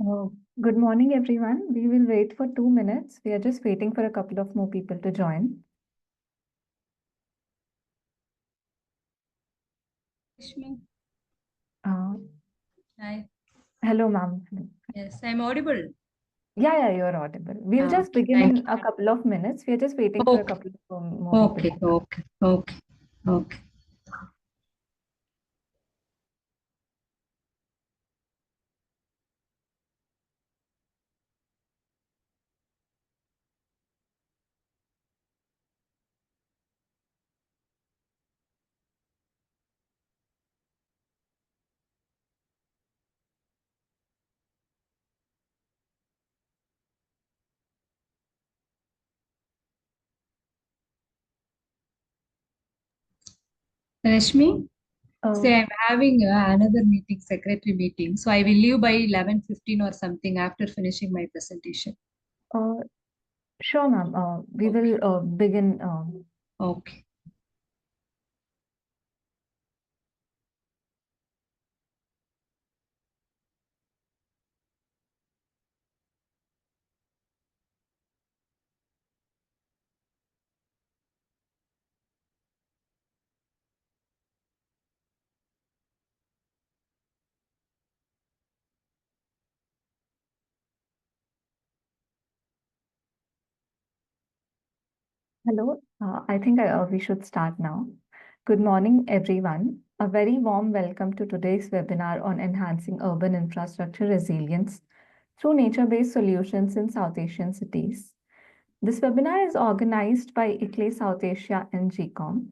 Oh, good morning, everyone. We will wait for 2 minutes. We are just waiting for a couple of more people to join. Rashmi. Uh, Hi. Hello, ma'am. Yes, I'm audible. Yeah, you're audible. We'll just Okay, begin thank in a couple of minutes. We are just waiting you. for a Okay, couple of more people okay, to join. okay, okay, okay. Rashmi, Uh, say I'm having another meeting, secretary meeting. So I will leave by 11:15 or something after finishing my presentation. uh, sure, ma'am. We Okay, will begin. okay. Hello. I think we should start now. Good morning, everyone. A very warm welcome to today's webinar on enhancing urban infrastructure resilience through nature-based solutions in South Asian cities. This webinar is organized by ICLEI South Asia and GCOM.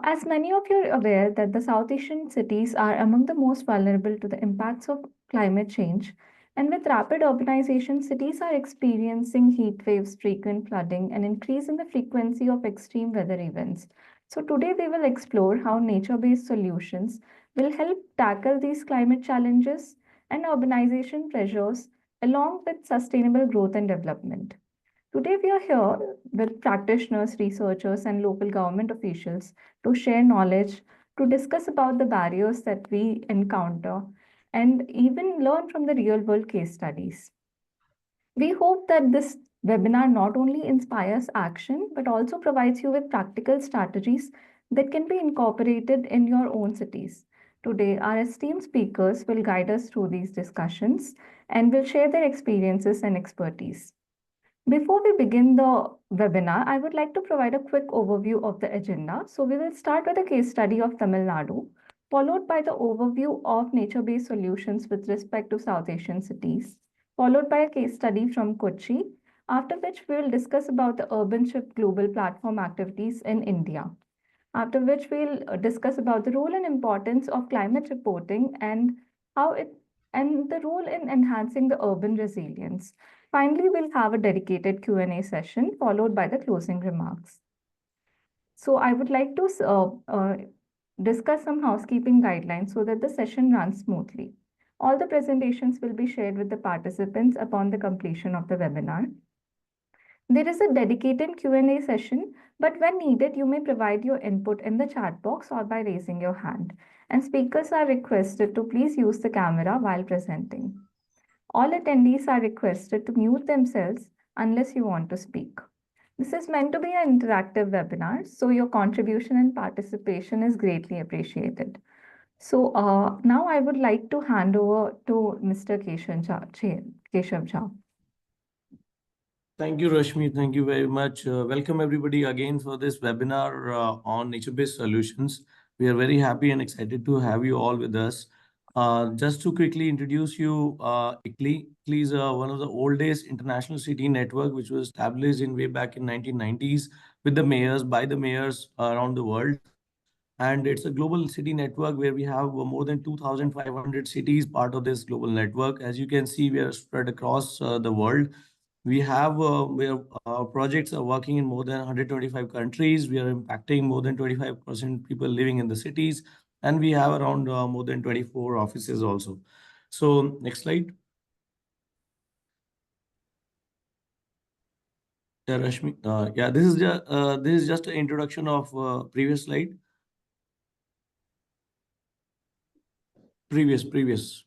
As many of you are aware that the South Asian cities are among the most vulnerable to the impacts of climate change, and with rapid urbanization, cities are experiencing heat waves, frequent flooding, and increase in the frequency of extreme weather events. So today we will explore how nature-based solutions will help tackle these climate challenges and urbanization pressures along with sustainable growth and development. Today, we are here with practitioners, researchers, and local government officials to share knowledge, to discuss about the barriers that we encounter, and even learn from the real world case studies. We hope that this webinar not only inspires action, but also provides you with practical strategies that can be incorporated in your own cities. Today, our esteemed speakers will guide us through these discussions and will share their experiences and expertise. Before we begin the webinar, I would like to provide a quick overview of the agenda. So we will start with a case study of Tamil Nadu, followed by the overview of nature-based solutions with respect to South Asian cities, followed by a case study from Kochi, after which we will discuss about the Urban Shift Global Platform activities in India. After which we'll discuss about the role and importance of climate reporting and how it and the role in enhancing the urban resilience. Finally, we'll have a dedicated Q&A session followed by the closing remarks. So I would like to discuss some housekeeping guidelines so that the session runs smoothly. All the presentations will be shared with the participants upon the completion of the webinar. There is a dedicated Q&A session, but when needed, you may provide your input in the chat box or by raising your hand. And speakers are requested to please use the camera while presenting. All attendees are requested to mute themselves unless you want to speak. This is meant to be an interactive webinar, so your contribution and participation is greatly appreciated. So now I would like to hand over to Mr. Keshav Jha. Thank you, Rashmi. Thank you very much. Welcome everybody again for this webinar on nature-based solutions. We are very happy and excited to have you all with us. Just to quickly introduce you, ICLEI. ICLEI is one of the oldest international city network, which was established in way back in 1990s with the mayors, by the mayors around the world. And it's a global city network where we have more than 2,500 cities part of this global network. As you can see, we are spread across the world. Our projects are working in more than 125 countries. We are impacting more than 25% people living in the cities, and we have around more than 24 offices also. So next slide. Yeah, Rashmi. Yeah, this is just an introduction of previous slide. Previous.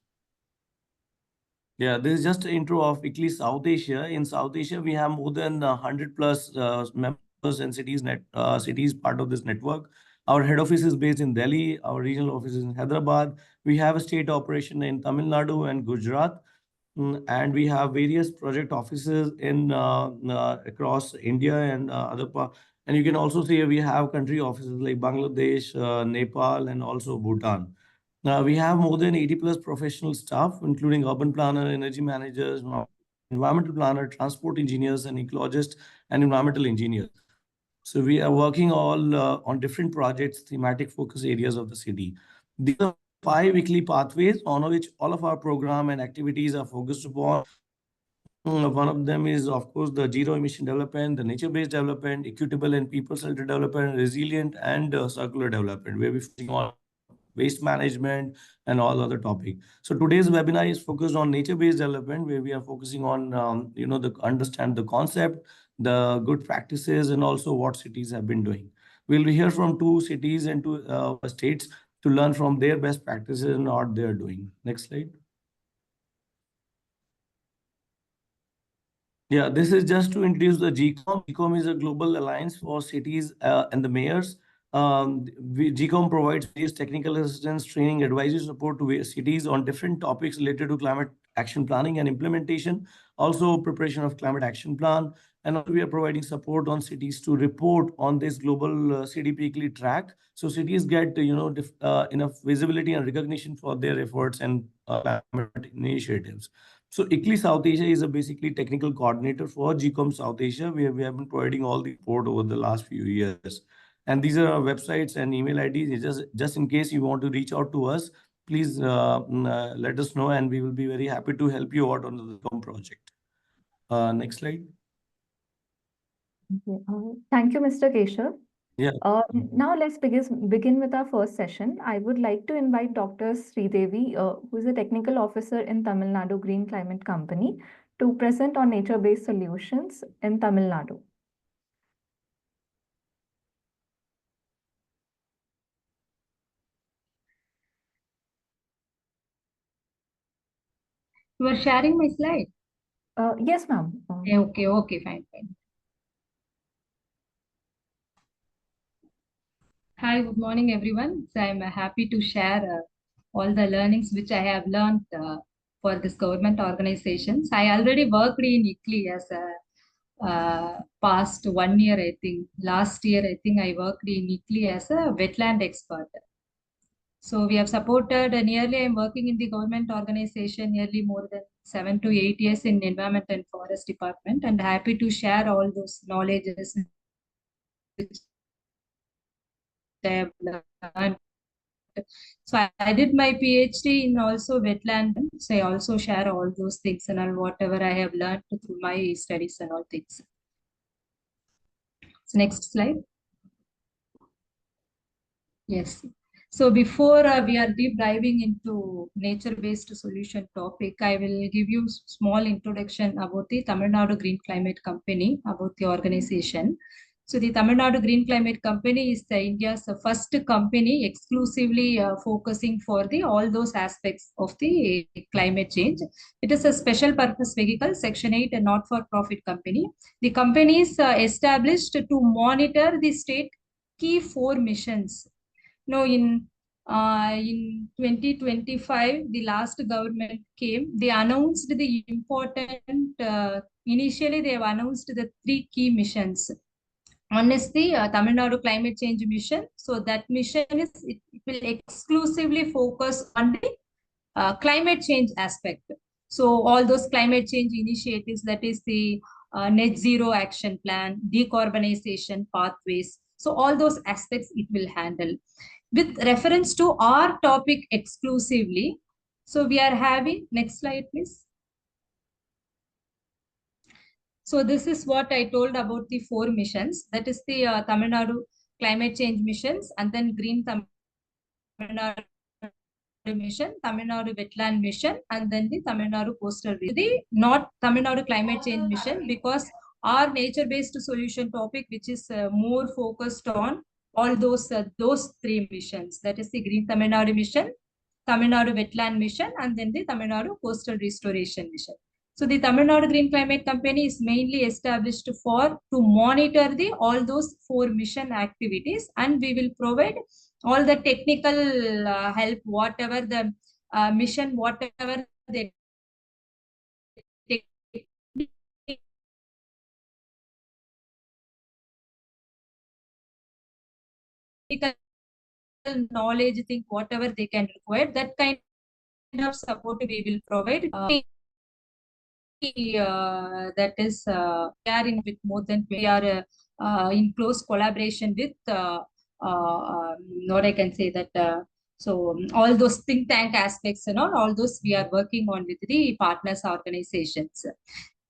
Yeah, this is just an intro of ICLEI South Asia. In South Asia, we have more than 100 plus members and cities part of this network. Our head office is based in Delhi. Our regional office is in Hyderabad. We have a state operation in Tamil Nadu and Gujarat. And we have various project offices in across India and other parts. And you can also see we have country offices like Bangladesh, Nepal, and also Bhutan. We have more than 80 plus professional staff, including urban planner, energy managers, environmental planner, transport engineers, and ecologists and environmental engineers. So we are working all on different projects, thematic focus areas of the city. These are 5 weekly pathways on which all of our program and activities are focused upon. One of them is, of course, the zero emission development, the nature-based development, equitable and people-centered development, resilient and circular development, where we focus on waste management and all other topic. So today's webinar is focused on nature-based development, where we are focusing on, understand the concept, the good practices, and also what cities have been doing. We'll hear from 2 cities and 2 states to learn from their best practices and what they're doing. Next slide. Yeah, this is just to introduce the GCOM. GCOM is a global alliance for cities and the mayors. GCOM provides various technical assistance, training, advisory support to cities on different topics related to climate action planning and implementation, also preparation of climate action plan. And also we are providing support on cities to report on this global CDP track. So cities get, enough visibility and recognition for their efforts and climate initiatives. So ICLEI South Asia is a basically technical coordinator for GCOM South Asia, where we have been providing all the support over the last few years. And these are our websites and email IDs. It's just in case you want to reach out to us, please let us know, and we will be very happy to help you out on the GCOM project. Next slide. Okay. Thank you, Mr. Keshav. Yeah. Now let's begin with our first session. I would like to invite Dr. Sridevi, who is a technical officer in Tamil Nadu Green Climate Company, to present on nature-based solutions in Tamil Nadu. You are sharing my slide? Yes, ma'am. Okay, fine. Hi, good morning, everyone. So I'm happy to share all the learnings which I have learned for this government organizations. I already worked in ICLEI as a past 1 year, I think. Last year, I think I worked in ICLEI as a wetland expert. So we have supported nearly, I'm working in the government organization nearly more than 7 to 8 years in environment and forest department, and happy to share all those knowledges which I have learned. So I did my PhD in also wetland. So I also share all those things and all whatever I have learned through my studies and all things. So next slide. Yes. So before we are deep diving into nature-based solution topic, I will give you small introduction about the Tamil Nadu Green Climate Company, about the organization. So the Tamil Nadu Green Climate Company is the India's first company exclusively focusing for the all those aspects of the climate change. It is a special purpose vehicle, Section 8, a not-for-profit company. The company is established to monitor the state key 4 missions. No, in 2025, the last government came. They announced the important. Initially, they have announced the 3 key missions. One is the Tamil Nadu climate change mission. So that mission is it will exclusively focus on the climate change aspect. So all those climate change initiatives, that is the net zero action plan, decarbonization pathways. So all those aspects it will handle. With reference to our topic exclusively, so we are having, next slide please. So this is what I told about the 4 missions. That is the Tamil Nadu climate change missions, and then Green Tamil Nadu mission, Tamil Nadu wetland mission, and then the Tamil Nadu coastal region. The not Tamil Nadu climate change mission, because our nature-based solution topic, which is more focused on all those 3 missions. That is the Green Tamil Nadu mission, Tamil Nadu Wetland Mission, and then the Tamil Nadu Coastal Restoration Mission. So the Tamil Nadu Green Climate Company is mainly established to monitor all those 4 mission activities, and we will provide all the technical help, whatever the mission, whatever the technical knowledge thing, whatever they can require, that kind of support we will provide. That is, we are in with more than we are in close collaboration with what I can say that. So all those think tank aspects and all those we are working on with the partners organizations.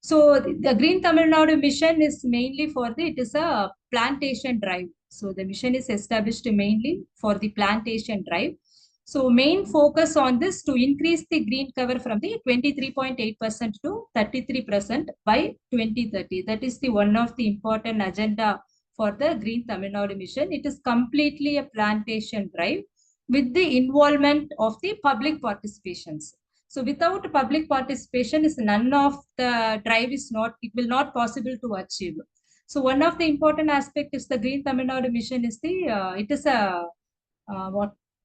So the Green Tamil Nadu mission is mainly it is a plantation drive. So the mission is established mainly for the plantation drive. So main focus on this to increase the green cover from the 23.8% to 33% by 2030. That is the one of the important agenda for the Green Tamil Nadu mission. It is completely a plantation drive with the involvement of the public participations. So without public participation, is none of the drive it will not possible to achieve. So one of the important aspect is the Green Tamil Nadu mission is it is a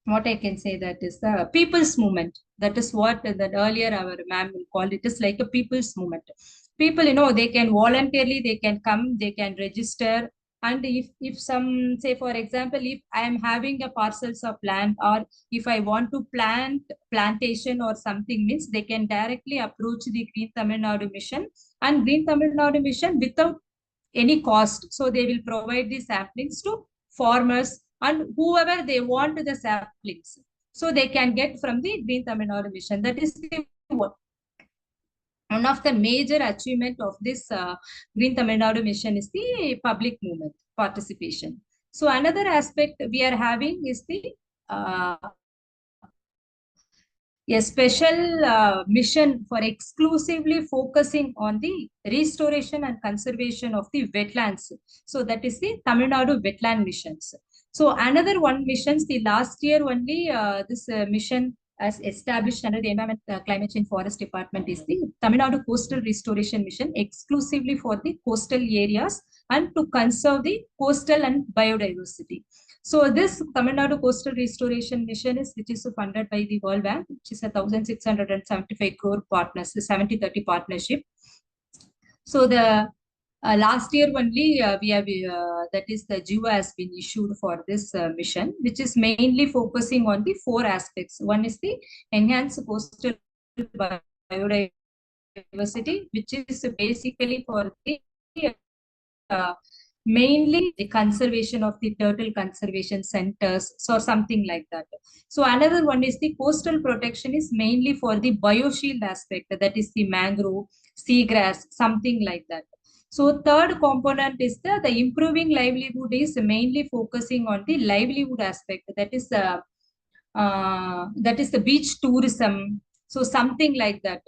what I can say that is the people's movement. That is what that earlier our ma'am will call it is like a people's movement. People, they can voluntarily, they can come, they can register. And if some, say for example, if I am having a parcels of land, or if I want to plant plantation or something, means they can directly approach the Green Tamil Nadu mission, and Green Tamil Nadu mission without any cost. So they will provide the saplings to farmers and whoever they want the saplings. So they can get from the Green Tamil Nadu mission. That is one of the major achievement of this Green Tamil Nadu mission is the public movement participation. So another aspect we are having is a special mission for exclusively focusing on the restoration and conservation of the wetlands. So that is the Tamil Nadu wetland missions. So another one missions, the last year only this mission as established under the Environment, Climate Change Forest Department is the Tamil Nadu Coastal Restoration Mission, exclusively for the coastal areas and to conserve the coastal and biodiversity. So this Tamil Nadu Coastal Restoration Mission which is funded by the World Bank, which is a 1,675 crore partners, the 70-30 partnership. So the last year only we have that is the GIWA has been issued for this mission, which is mainly focusing on the 4 aspects. One is the enhanced coastal biodiversity, which is basically for the mainly the conservation of the turtle conservation centers, so something like that. So another one is the coastal protection is mainly for the bioshield aspect, that is the mangrove, seagrass, something like that. So third component is the improving livelihood is mainly focusing on the livelihood aspect, that is the beach tourism, so something like that.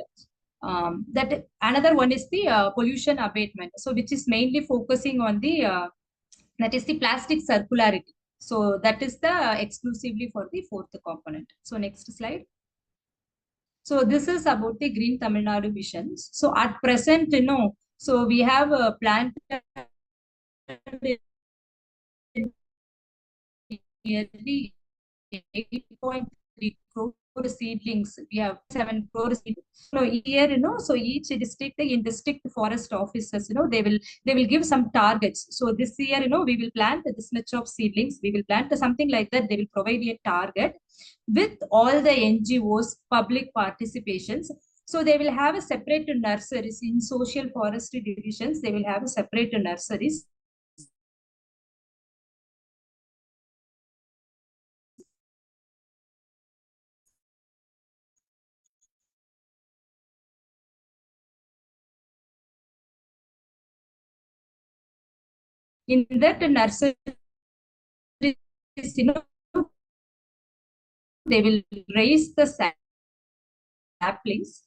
That another one is the pollution abatement, so which is mainly focusing on the that is the plastic circularity. So that is the exclusively for the 4th component. So next slide. So this is about the Green Tamil Nadu missions. So at present, so we have planted nearly 8.3 crore seedlings. We have 7 crore seedlings. So here, so each district in district forest officers, they will give some targets. So this year, we will plant this much of seedlings. We will plant something like that. They will provide a target with all the NGOs, public participations. So they will have a separate nurseries in social forestry divisions. They will have a separate nurseries. In that nursery, they will raise the saplings.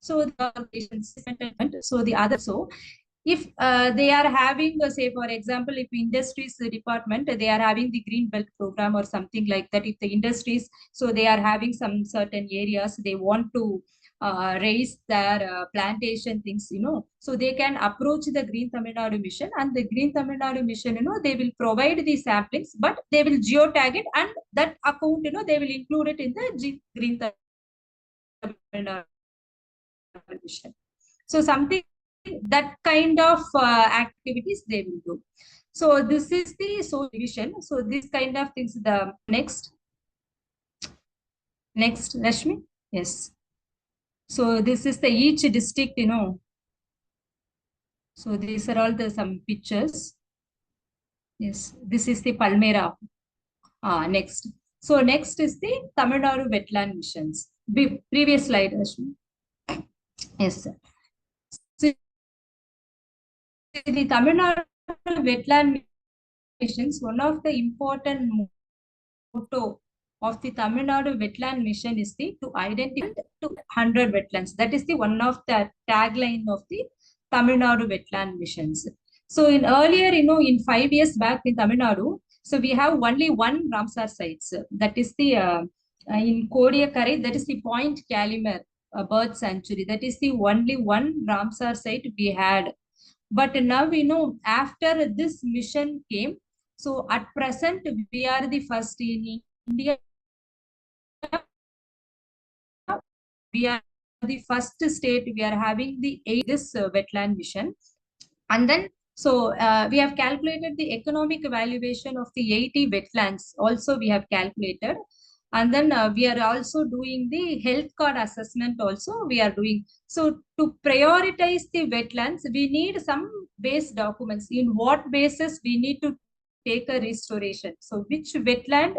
So the so the other if they are having, say, for example, if industries department, they are having the green belt program or something like that. If the industries, so they are having some certain areas, they want to raise their plantation things, so they can approach the Green Tamil Nadu mission, and the Green Tamil Nadu mission, they will provide the saplings, but they will geotag it, and that account, they will include it in the Green Tamil Nadu mission. So something, that kind of activities they will do. So this is the social division. So this kind of things. The next, Rashmi. Yes. So this is the each district, So these are all the some pictures. Yes, this is the Palmera. Next. So next is the Tamil Nadu wetland missions. Previous slide, Rashmi. Yes, sir. So the Tamil Nadu wetland missions, one of the important motto of the Tamil Nadu wetland mission is to identify 100 wetlands. That is the one of the tagline of the Tamil Nadu wetland missions. So in earlier, in 5 years back in Tamil Nadu, so we have only one Ramsar sites. That is the in Kodiakare, that is the Point Calumet bird sanctuary. That is the only one Ramsar site we had. But now, after this mission came, so at present, we are the first in India. We are the first state. We are having this wetland mission. And then, so we have calculated the economic valuation of the 80 wetlands. Also, we have calculated. And then we are also doing the health card assessment also we are doing. So to prioritize the wetlands, we need some base documents. In what basis we need to take a restoration. So which wetland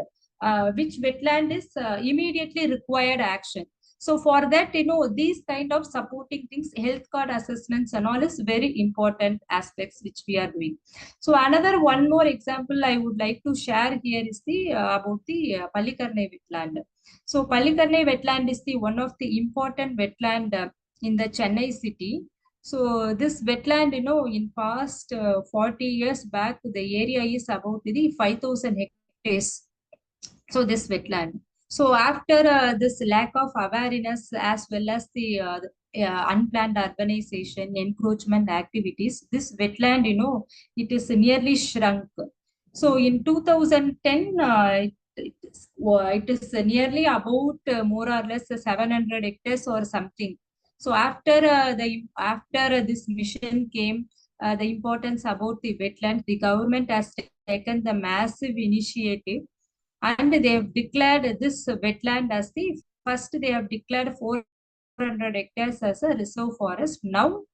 is immediately required action. So for that, these kind of supporting things, health card assessments and all is very important aspects which we are doing. So another one more example I would like to share here is the about the Palikarnai wetland. So Palikarnai wetland is the one of the important wetland in the Chennai city. So this wetland, in past 40 years back, the area is about the 5,000 hectares. So this wetland. So after this lack of awareness as well as the unplanned urbanization, encroachment activities, this wetland, it is nearly shrunk. So in 2010, it is nearly about more or less 700 hectares or something. So after this mission came, the importance about the wetland, the government has taken the massive initiative, and they have declared this wetland as the first. They have declared 400 hectares as a reserve forest. Now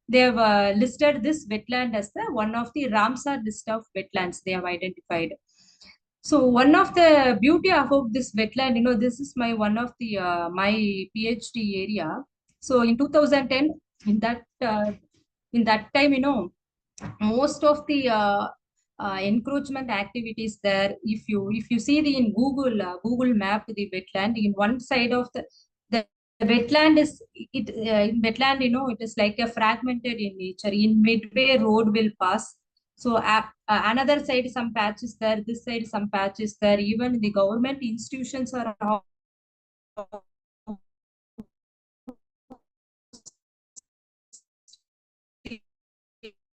they have listed this wetland as the one of the Ramsar list of wetlands they have identified. So one of the beauty about this wetland, this is my one of the my PhD area. So in 2010, in that time, most of the encroachment activities there. If you see the in Google map, the wetland in one side of the wetland is in wetland, it is like a fragmented in nature. In midway, road will pass. So another side some patches there, this side some patches there. Even the government institutions are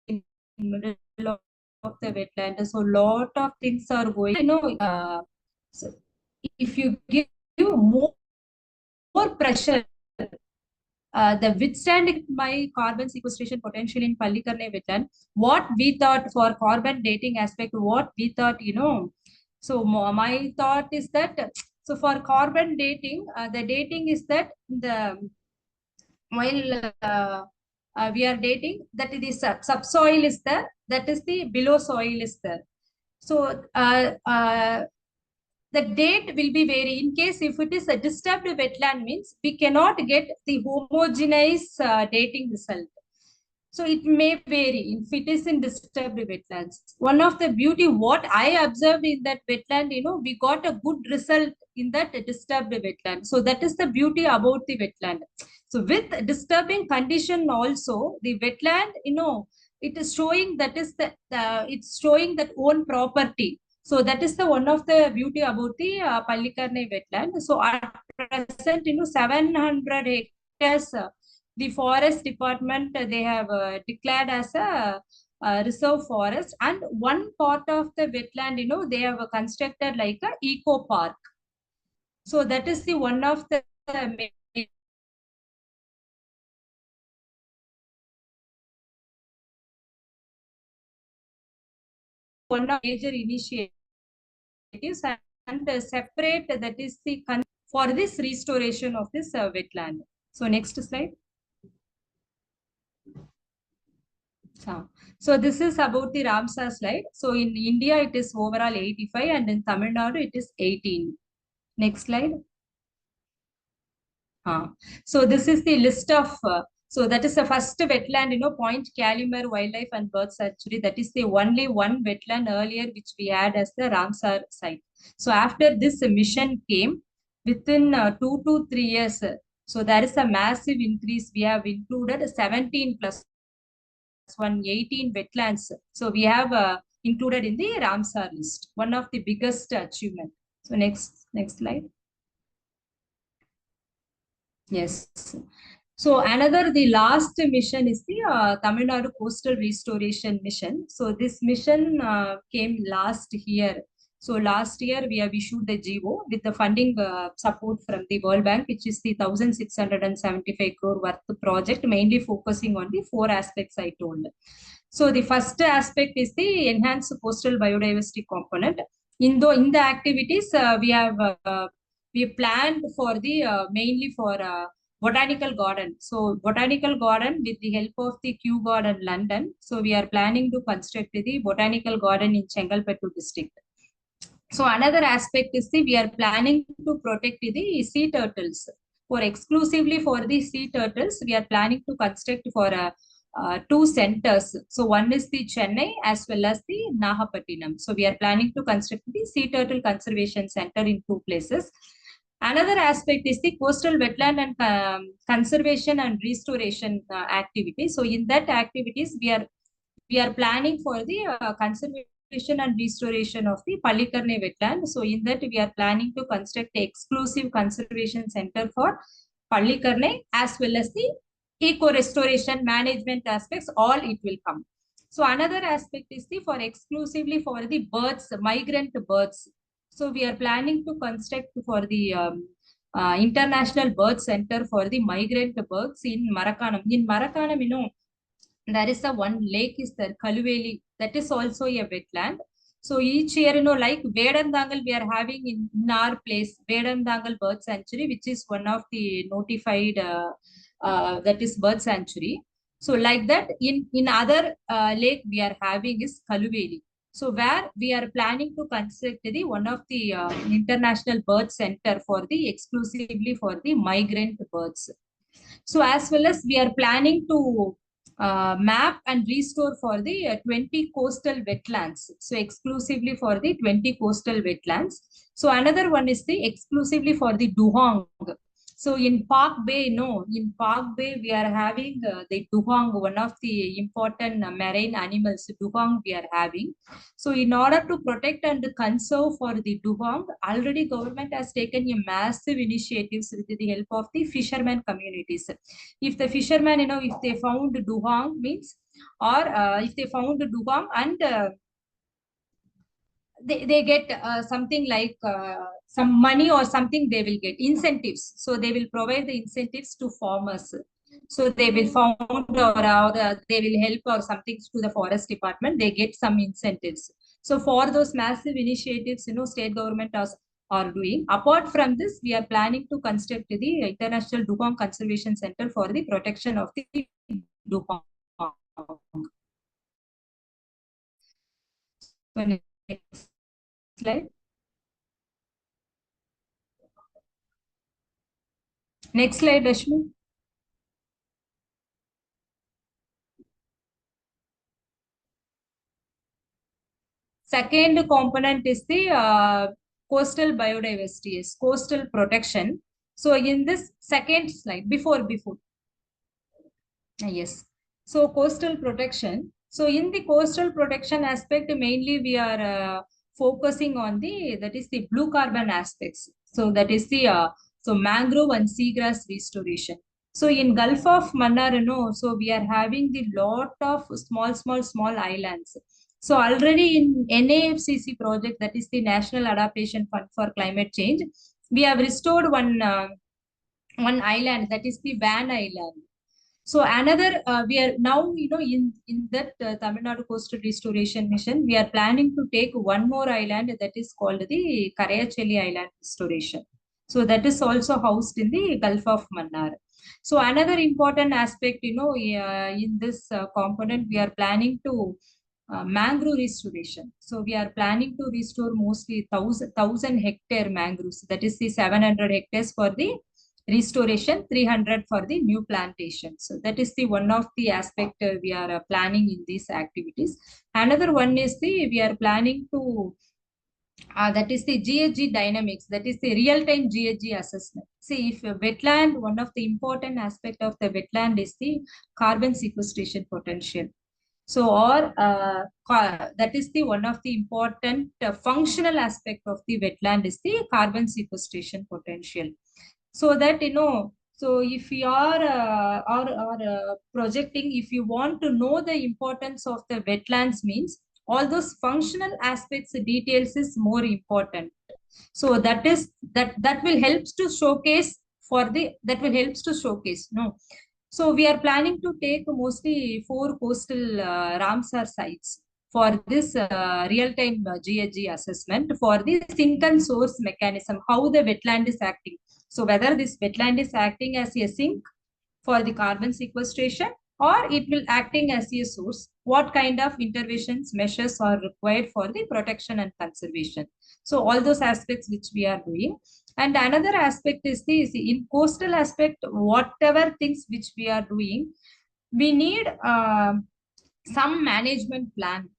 in middle of the wetland. So lot of things are going. So if you give more pressure, the withstanding my carbon sequestration potential in Palikarnai wetland, what we thought for carbon dating aspect, what we thought, so my thought is that, so for carbon dating, the dating is that while we are dating, that the subsoil is there, that is the below soil is there. So the date will be vary. In case if it is a disturbed wetland, means we cannot get the homogeneous dating result. So it may vary if it is in disturbed wetlands. One of the beauty what I observed in that wetland, we got a good result in that disturbed wetland. So that is the beauty about the wetland. So with disturbing condition also, the wetland, it is showing that is it's showing that own property. So that is the one of the beauty about the Pallikarne wetland. So at present, 700 hectares, the forest department, they have declared as a reserve forest, and one part of the wetland, they have constructed like a eco park. So that is the one of the one of major initiatives, and separate, that is the for this restoration of this wetland. So next slide. So this is about the Ramsar slide. So in India, it is overall 85, and in Tamil Nadu, it is 18. Next slide. So this is the list of, so that is the first wetland, Point Calumet Wildlife and Bird Sanctuary. That is the only one wetland earlier which we had as the Ramsar site. So after this mission came, within 2 to 3 years, so there is a massive increase. We have included 17 plus 118 wetlands. So we have included in the Ramsar list, one of the biggest achievement. So next slide. Yes. So another, the last mission is the Tamil Nadu Coastal Restoration Mission. So this mission came last year. So last year we have issued the GO with the funding support from the World Bank, which is the 1,675 crore worth project, mainly focusing on the 4 aspects I told. So the first aspect is the enhanced coastal biodiversity component. In the activities, we planned for the mainly for botanical garden. So botanical garden with the help of the Kew Garden London. So we are planning to construct the botanical garden in Chengalpattu district. So another aspect is we are planning to protect the sea turtles. For exclusively for the sea turtles, we are planning to construct for 2 centers. So one is the Chennai as well as the Nahapattinam. So we are planning to construct the sea turtle conservation center in 2 places. Another aspect is the coastal wetland and conservation and restoration activity. So in that activities, we are planning for the conservation and restoration of the Pallikarne wetland. So in that, we are planning to construct an exclusive conservation center for Pallikarne as well as the eco restoration management aspects. All it will come. So another aspect is the for exclusively for the birds, migrant birds. So we are planning to construct for the International Bird Center for the migrant birds in Marakanam. In Marakanam, there is a one lake is there, Kaluveli, that is also a wetland. So each year, like Vedandangal, we are having in our place, Vedandangal Bird Sanctuary, which is one of the notified, that is bird sanctuary. So like that, in other lake we are having is Kaluveli. So where we are planning to construct the one of the international bird center for the exclusively for the migrant birds. So as well as we are planning to map and restore for the 20 coastal wetlands. So exclusively for the 20 coastal wetlands. So another one is the exclusively for the Duhong. So in Park Bay, in Park Bay, we are having the dugong, one of the important marine animals, dugong we are having. So in order to protect and conserve for the dugong, already government has taken a massive initiatives with the help of the fishermen communities. If the fishermen, if they found dugong means, or if they found dugong and they get something like some money or something, they will get incentives. So they will provide the incentives to farmers. So they will found or they will help or something to the forest department. They get some incentives. So for those massive initiatives, state government are doing. Apart from this, we are planning to construct the International Dugong Conservation Center for the protection of the dugong. Next slide. Next slide, Rashmi. Second component is the coastal biodiversity, is coastal protection. So in this second slide, before. Yes. So coastal protection. So in the coastal protection aspect, mainly we are focusing on that is the blue carbon aspects. So that is the so mangrove and seagrass restoration. So in Gulf of Mannar, so we are having the lot of small islands. So already in NAFCC project, that is the National Adaptation Fund for Climate Change, we have restored one island, that is the Van Island. So another, we are now, in that Tamil Nadu Coastal Restoration Mission, we are planning to take one more island that is called the Karayachelli Island Restoration. So that is also housed in the Gulf of Mannar. So another important aspect, in this component, we are planning to mangrove restoration. So we are planning to restore mostly 1,000 hectare mangroves. That is the 700 hectares for the restoration, 300 for the new plantation. So that is the one of the aspect we are planning in these activities. Another one is we are planning to that is the GHG dynamics, that is the real-time GHG assessment. See, if a wetland, one of the important aspect of the wetland is the carbon sequestration potential. So, or that is the one of the important functional aspect of the wetland is the carbon sequestration potential. So that, so if you are projecting, if you want to know the importance of the wetlands means, all those functional aspects details is more important. So that will helps to showcase that will helps to showcase, no. So we are planning to take mostly 4 coastal Ramsar sites for this real-time GHG assessment for the sink and source mechanism, how the wetland is acting. So whether this wetland is acting as a sink for the carbon sequestration or it will acting as a source, what kind of interventions, measures are required for the protection and conservation. So all those aspects which we are doing. And another aspect is in coastal aspect, whatever things which we are doing, we need some management plan,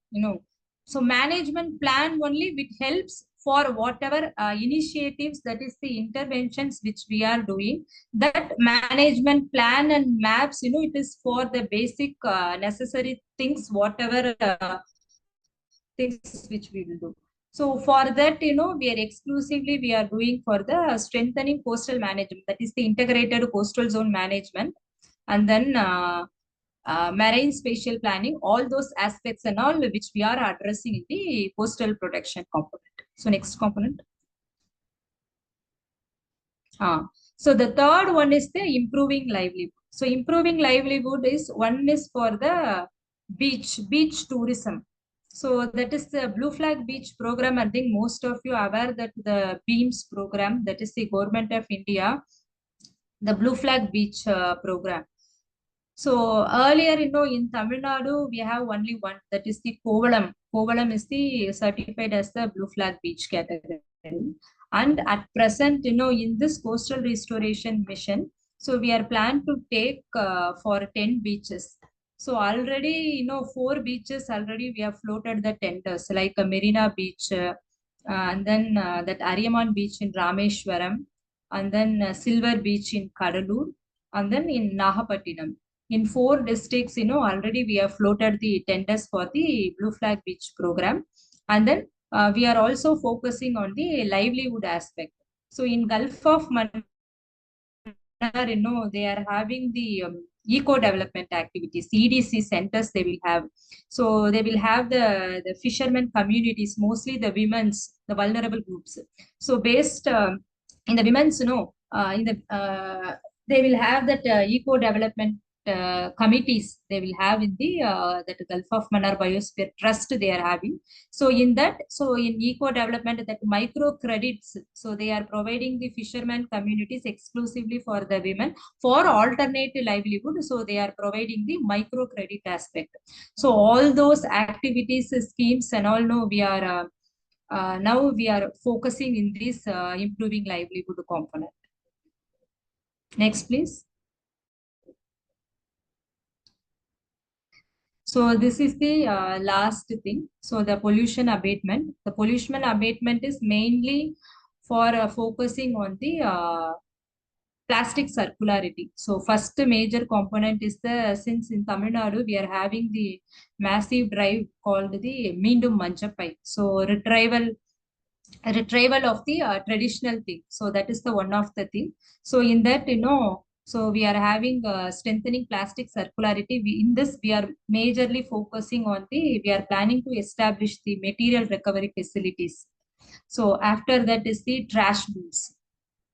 So management plan only which helps for whatever initiatives, that is the interventions which we are doing. That management plan and maps, it is for the basic necessary things, whatever things which we will do. So for that, we are doing for the strengthening coastal management, that is the integrated coastal zone management, and then marine spatial planning, all those aspects and all which we are addressing in the coastal protection component. So next component. So the third one is the improving livelihood. So improving livelihood is one is for the beach tourism. So that is the Blue Flag Beach program. I think most of you are aware that the BEAMS program, that is the Government of India, the Blue Flag Beach program. So earlier, in Tamil Nadu, we have only one, that is the Kovalam. Kovalam is the certified as the Blue Flag Beach category. And at present, in this coastal restoration mission, so we are planned to take for 10 beaches. So already, 4 beaches already we have floated the tenders, like Marina Beach, and then that Ariyaman Beach in Rameshwaram, and then Silver Beach in Kadalur, and then in Nahapattinam. In 4 districts, already we have floated the tenders for the Blue Flag Beach program. And then we are also focusing on the livelihood aspect. So in Gulf of Mannar, they are having the eco development activities, EDC centers they will have. So they will have the fishermen communities, mostly the women's, the vulnerable groups. So based in the women's, they will have that eco development committees they will have in the that Gulf of Mannar Biosphere Trust they are having. So in that, so in eco development, that micro credits, so they are providing the fishermen communities exclusively for the women for alternative livelihood. So they are providing the micro credit aspect. So all those activities, schemes and all, we are now we are focusing in this improving livelihood component. Next, please. So this is the last thing. So the pollution abatement. The pollution abatement is mainly for focusing on the plastic circularity. So first major component is since in Tamil Nadu we are having the massive drive called the Meendum Manchapai. So retrieval of the traditional thing. So that is the one of the thing. So in that, so we are having strengthening plastic circularity. In this, we are majorly focusing on we are planning to establish the material recovery facilities. So after that is the trash bins.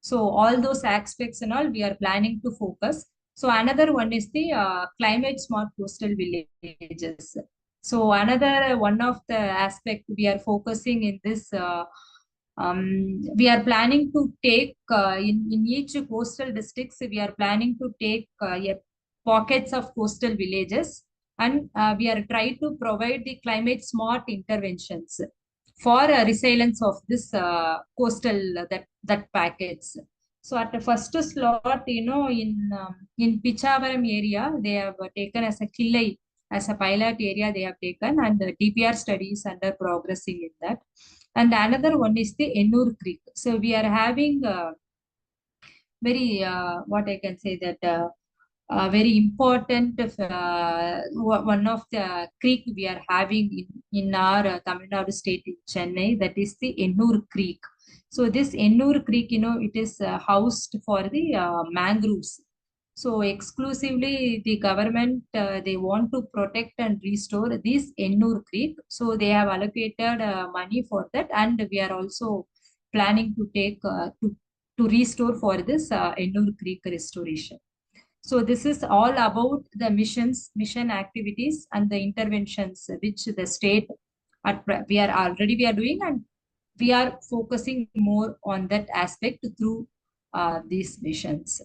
So all those aspects and all we are planning to focus. So another one is the climate smart coastal villages. So another one of the aspect we are focusing in this, we are planning to take in each coastal districts, we are planning to take pockets of coastal villages, and we are trying to provide the climate smart interventions for resilience of this coastal that packets. So at the first slot, in Pichavaram area, they have taken as a ICLEI as a pilot area they have taken, and the DPR studies under progressing in that. And another one is the Ennur Creek. So we are having very what I can say that very important one of the creek we are having in our Tamil Nadu state in Chennai, that is the Ennur Creek. So this Ennur Creek, it is housed for the mangroves. So exclusively the government, they want to protect and restore this Ennur Creek. So they have allocated money for that, and we are also planning to take to restore for this Ennur Creek restoration. So this is all about the mission activities and the interventions which the state we are doing, and we are focusing more on that aspect through these missions.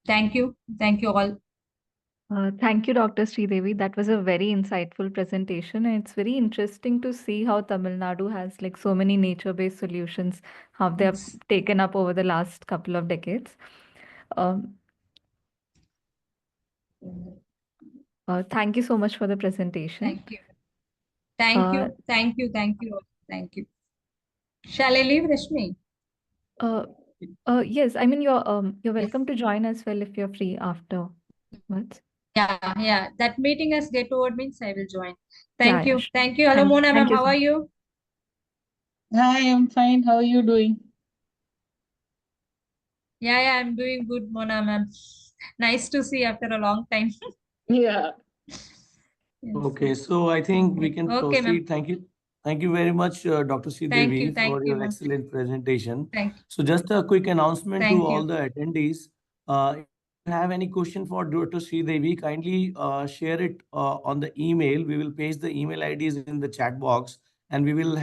Thank you all. Thank you, Dr. Sridevi. That was a very insightful presentation, and it's very interesting to see how Tamil Nadu has like so many nature-based solutions, how they have Yes. taken up over the last couple of decades. Thank you so much for the presentation. Thank you. Thank you. Thank you. Thank you. Thank you. Shall I leave, Rashmi? Yes, I mean you're Yes. welcome to join as well if you're free afterwards. Yeah. That meeting has get over means I will join. Yeah, Thank yeah, you. sure. Thank you. Hello, Mona ma'am. Thank you How so are much. you? Hi, I'm fine. How are you doing? Yeah, I'm doing good, Mona ma'am. Nice to see after a long time. Yeah. Yes. Okay, so I think we can Okay, ma'am. proceed. Thank you. Thank you very much, Dr. Thank you. Sridevi, Thank for you, your ma'am. excellent presentation. Thank you. So just a quick announcement to Thank all you. the attendees. If you have any question for Dr. Sridevi, kindly share it on the email. We will paste the email IDs in the chat box, and we will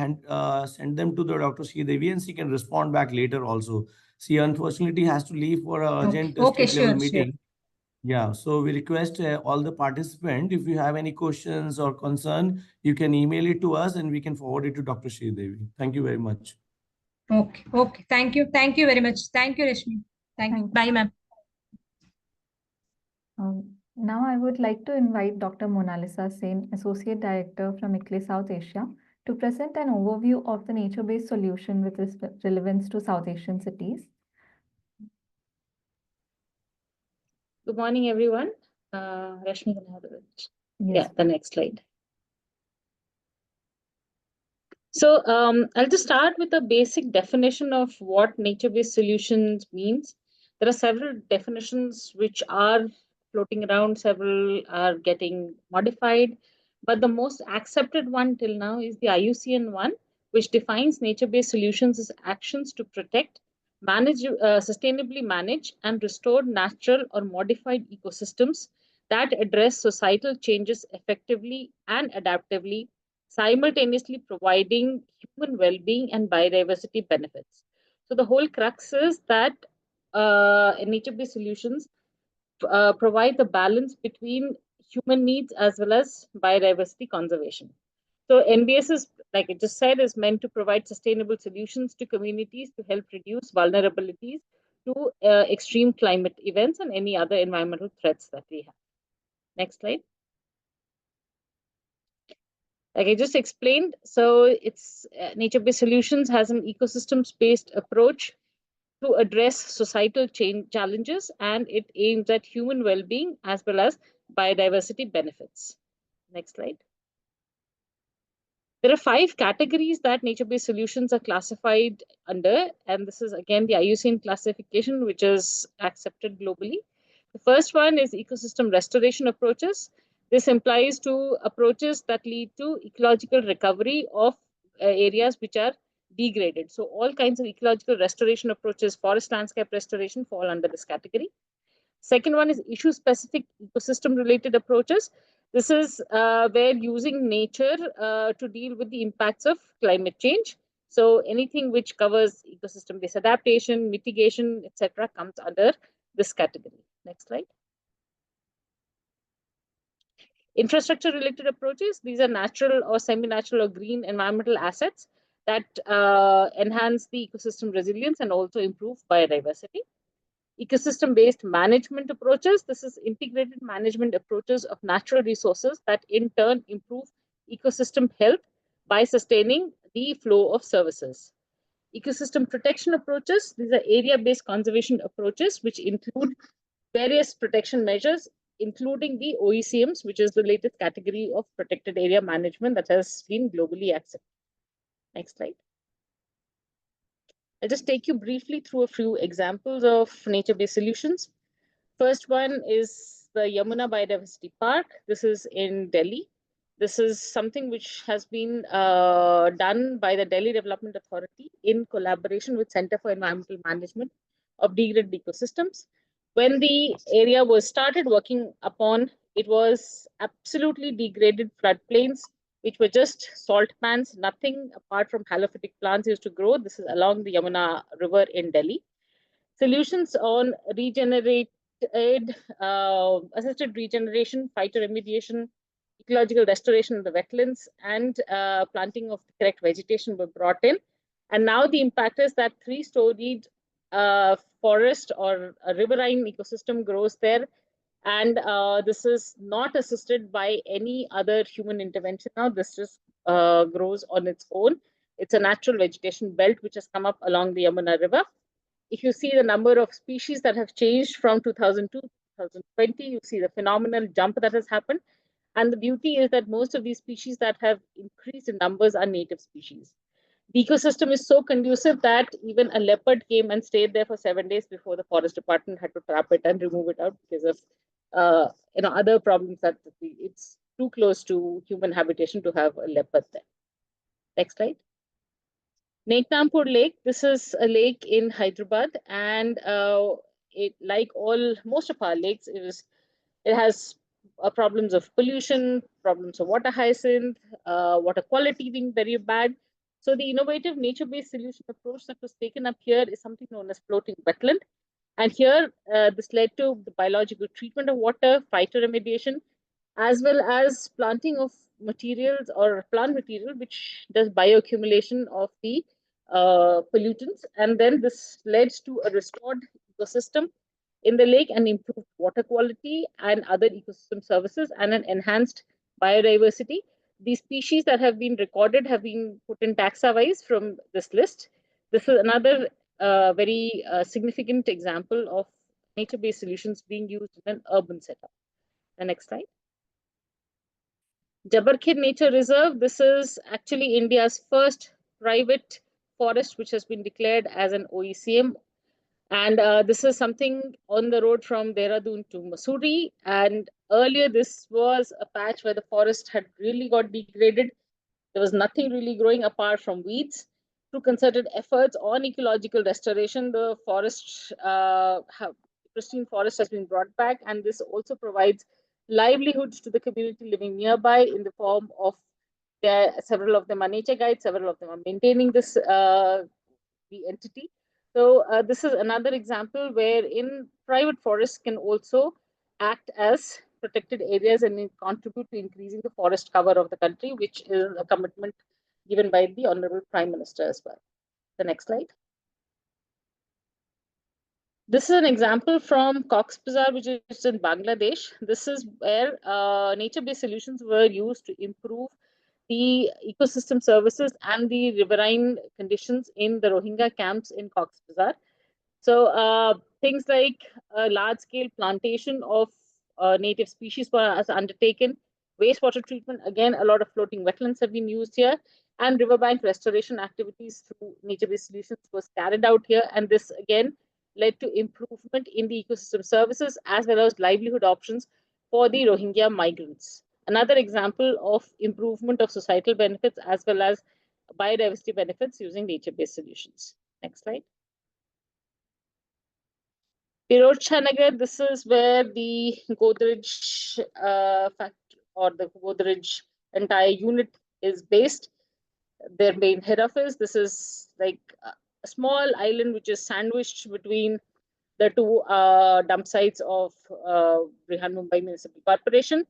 send them to the Dr. Sridevi, and she can respond back later also. She unfortunately has to leave for an urgent Okay, state level sure. meeting. Yeah, so we request all the participants, if you have any questions or concern, you can email it to us and we can forward it to Dr. Sridevi. Thank you very much. Okay. Thank you. Thank you very much. Thank you, Rashmi. Thank you. Bye, ma'am. Now I would like to invite Dr. Monalisa Sen, Associate Director from ICLEI South Asia, to present an overview of the nature-based solution with relevance to South Asian cities. Good morning, everyone. Rashmi, can I have the Yes. Yeah, the next slide. So I'll just start with a basic definition of what nature-based solutions means. There are several definitions which are floating around, several are getting modified, but the most accepted one till now is the IUCN one, which defines nature-based solutions as actions to protect, sustainably manage and restore natural or modified ecosystems that address societal changes effectively and adaptively, simultaneously providing human well-being and biodiversity benefits. So the whole crux is that nature-based solutions provide the balance between human needs as well as biodiversity conservation. So NBS is, like I just said, is meant to provide sustainable solutions to communities to help reduce vulnerabilities to extreme climate events and any other environmental threats that we have. Next slide. Like I just explained, so it's nature-based solutions has an ecosystems-based approach to address societal change challenges, and it aims at human well-being as well as biodiversity benefits. Next slide. There are 5 categories that nature-based solutions are classified under, and this is again the IUCN classification, which is accepted globally. The first one is ecosystem restoration approaches. This implies to approaches that lead to ecological recovery of areas which are degraded. So all kinds of ecological restoration approaches, forest landscape restoration, fall under this category. Second one is issue-specific ecosystem-related approaches. This is where using nature to deal with the impacts of climate change. So anything which covers ecosystem-based adaptation, mitigation, etc., comes under this category. Next slide. Infrastructure-related approaches. These are natural or semi-natural or green environmental assets that enhance the ecosystem resilience and also improve biodiversity. Ecosystem-based management approaches. This is integrated management approaches of natural resources that in turn improve ecosystem health by sustaining the flow of services. Ecosystem protection approaches. These are area-based conservation approaches which include various protection measures, including the OECMs, which is the latest category of protected area management that has been globally accepted. Next slide. I'll just take you briefly through a few examples of nature-based solutions. First one is the Yamuna Biodiversity Park. This is in Delhi. This is something which has been done by the Delhi Development Authority in collaboration with Center for Environmental Management of Degraded Ecosystems. When the area was started working upon, it was absolutely degraded floodplains, which were just salt pans, nothing apart from halophytic plants used to grow. This is along the Yamuna River in Delhi. Solutions on regenerated, assisted regeneration, phytoremediation, ecological restoration of the wetlands, and planting of the correct vegetation were brought in. And now the impact is that 3-storied forest or a riverine ecosystem grows there. And this is not assisted by any other human intervention now. This just grows on its own. It's a natural vegetation belt which has come up along the Yamuna River. If you see the number of species that have changed from 2002 to 2020, you see the phenomenal jump that has happened. And the beauty is that most of these species that have increased in numbers are native species. The ecosystem is so conducive that even a leopard came and stayed there for 7 days before the forest department had to trap it and remove it out because of other problems that it's too close to human habitation to have a leopard there. Next slide. Neknampur Lake. This is a lake in Hyderabad, and it, like most of our lakes, it has problems of pollution, problems of water hyacinth, water quality being very bad. So the innovative nature-based solution approach that was taken up here is something known as floating wetland. And here, this led to the biological treatment of water, phytoremediation, as well as planting of materials or plant material which does bioaccumulation of the pollutants. And then this led to a restored ecosystem in the lake and improved water quality and other ecosystem services and an enhanced biodiversity. The species that have been recorded have been put in taxa-wise from this list. This is another very significant example of nature-based solutions being used in an urban setup. The next slide. Jabarkhir Nature Reserve. This is actually India's first private forest which has been declared as an OECM. And this is something on the road from Dehradun to Mussoorie. And earlier, this was a patch where the forest had really got degraded. There was nothing really growing apart from weeds. Through concerted efforts on ecological restoration, the forest, pristine forest has been brought back. And this also provides livelihoods to the community living nearby in the form of several of them are nature guides, several of them are maintaining this the entity. So this is another example wherein private forests can also act as protected areas and contribute to increasing the forest cover of the country, which is a commitment given by the Honorable Prime Minister as well. The next slide. This is an example from Cox's Bazar, which is in Bangladesh. This is where nature-based solutions were used to improve the ecosystem services and the riverine conditions in the Rohingya camps in Cox's Bazar. So things like a large-scale plantation of native species was undertaken. Wastewater treatment, again, a lot of floating wetlands have been used here, and riverbank restoration activities through nature-based solutions was carried out here. And this, again, led to improvement in the ecosystem services as well as livelihood options for the Rohingya migrants. Another example of improvement of societal benefits as well as biodiversity benefits using nature-based solutions. Next slide. Pirojanagar, this is where the Godrej factory or the Godrej entire unit is based. Their main head office. This is like a small island which is sandwiched between the two dump sites of Brihan Mumbai Municipal Corporation.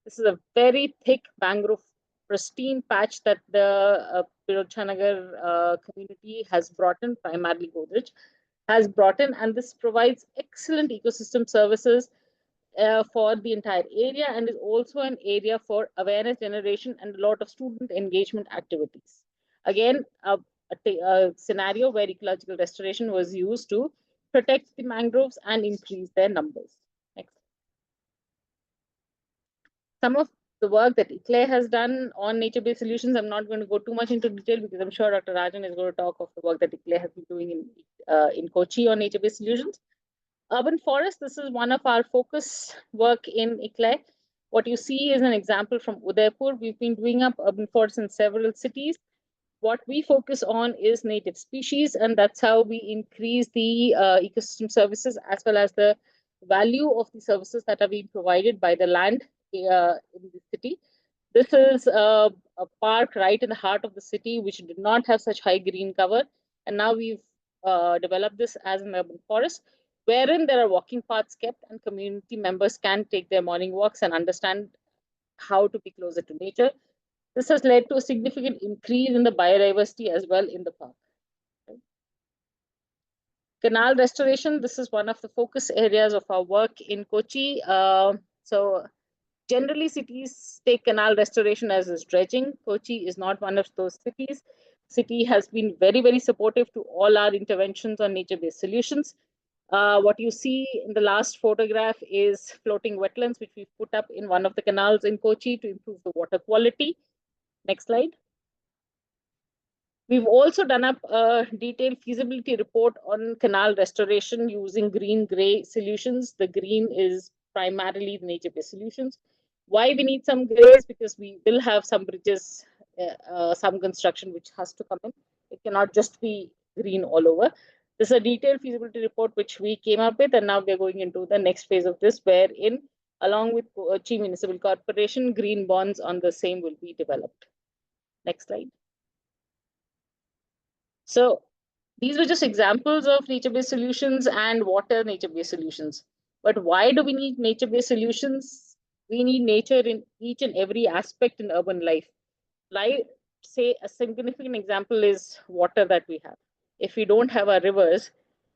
This is a very thick mangrove pristine patch that the Pirojanagar community has brought in, primarily Godrej has brought in, and this provides excellent ecosystem services for the entire area and is also an area for awareness generation and a lot of student engagement activities. Again, a scenario where ecological restoration was used to protect the mangroves and increase their numbers. Next. Some of the work that ICLEI has done on nature-based solutions, I'm not going to go too much into detail because I'm sure Dr. Rajan is going to talk of the work that ICLEI has been doing in Kochi on nature-based solutions. Urban forest, this is one of our focus work in ICLEI. What you see is an example from Udaipur. We've been doing up urban forests in several cities. What we focus on is native species, and that's how we increase the ecosystem services as well as the value of the services that are being provided by the land in the city. This is a park right in the heart of the city, which did not have such high green cover. And now we've developed this as an urban forest, wherein there are walking paths kept and community members can take their morning walks and understand how to be closer to nature. This has led to a significant increase in the biodiversity as well in the park. Canal restoration, this is one of the focus areas of our work in Kochi. So generally, cities take canal restoration as is dredging. Kochi is not one of those cities. City has been very, very supportive to all our interventions on nature-based solutions. What you see in the last photograph is floating wetlands, which we put up in one of the canals in Kochi to improve the water quality. Next slide. We've also done up a detailed feasibility report on canal restoration using green-gray solutions. The green is primarily the nature-based solutions. Why we need some grays? Because we will have some bridges, some construction which has to come in. It cannot just be green all over. This is a detailed feasibility report which we came up with, and now we're going into the next phase of this, wherein, along with Kochi Municipal Corporation, green bonds on the same will be developed. Next slide. So these were just examples of nature-based solutions and water nature-based solutions. But why do we need nature-based solutions? We need nature in each and every aspect in urban life. Like, say, a significant example is water that we have. If we don't have our rivers,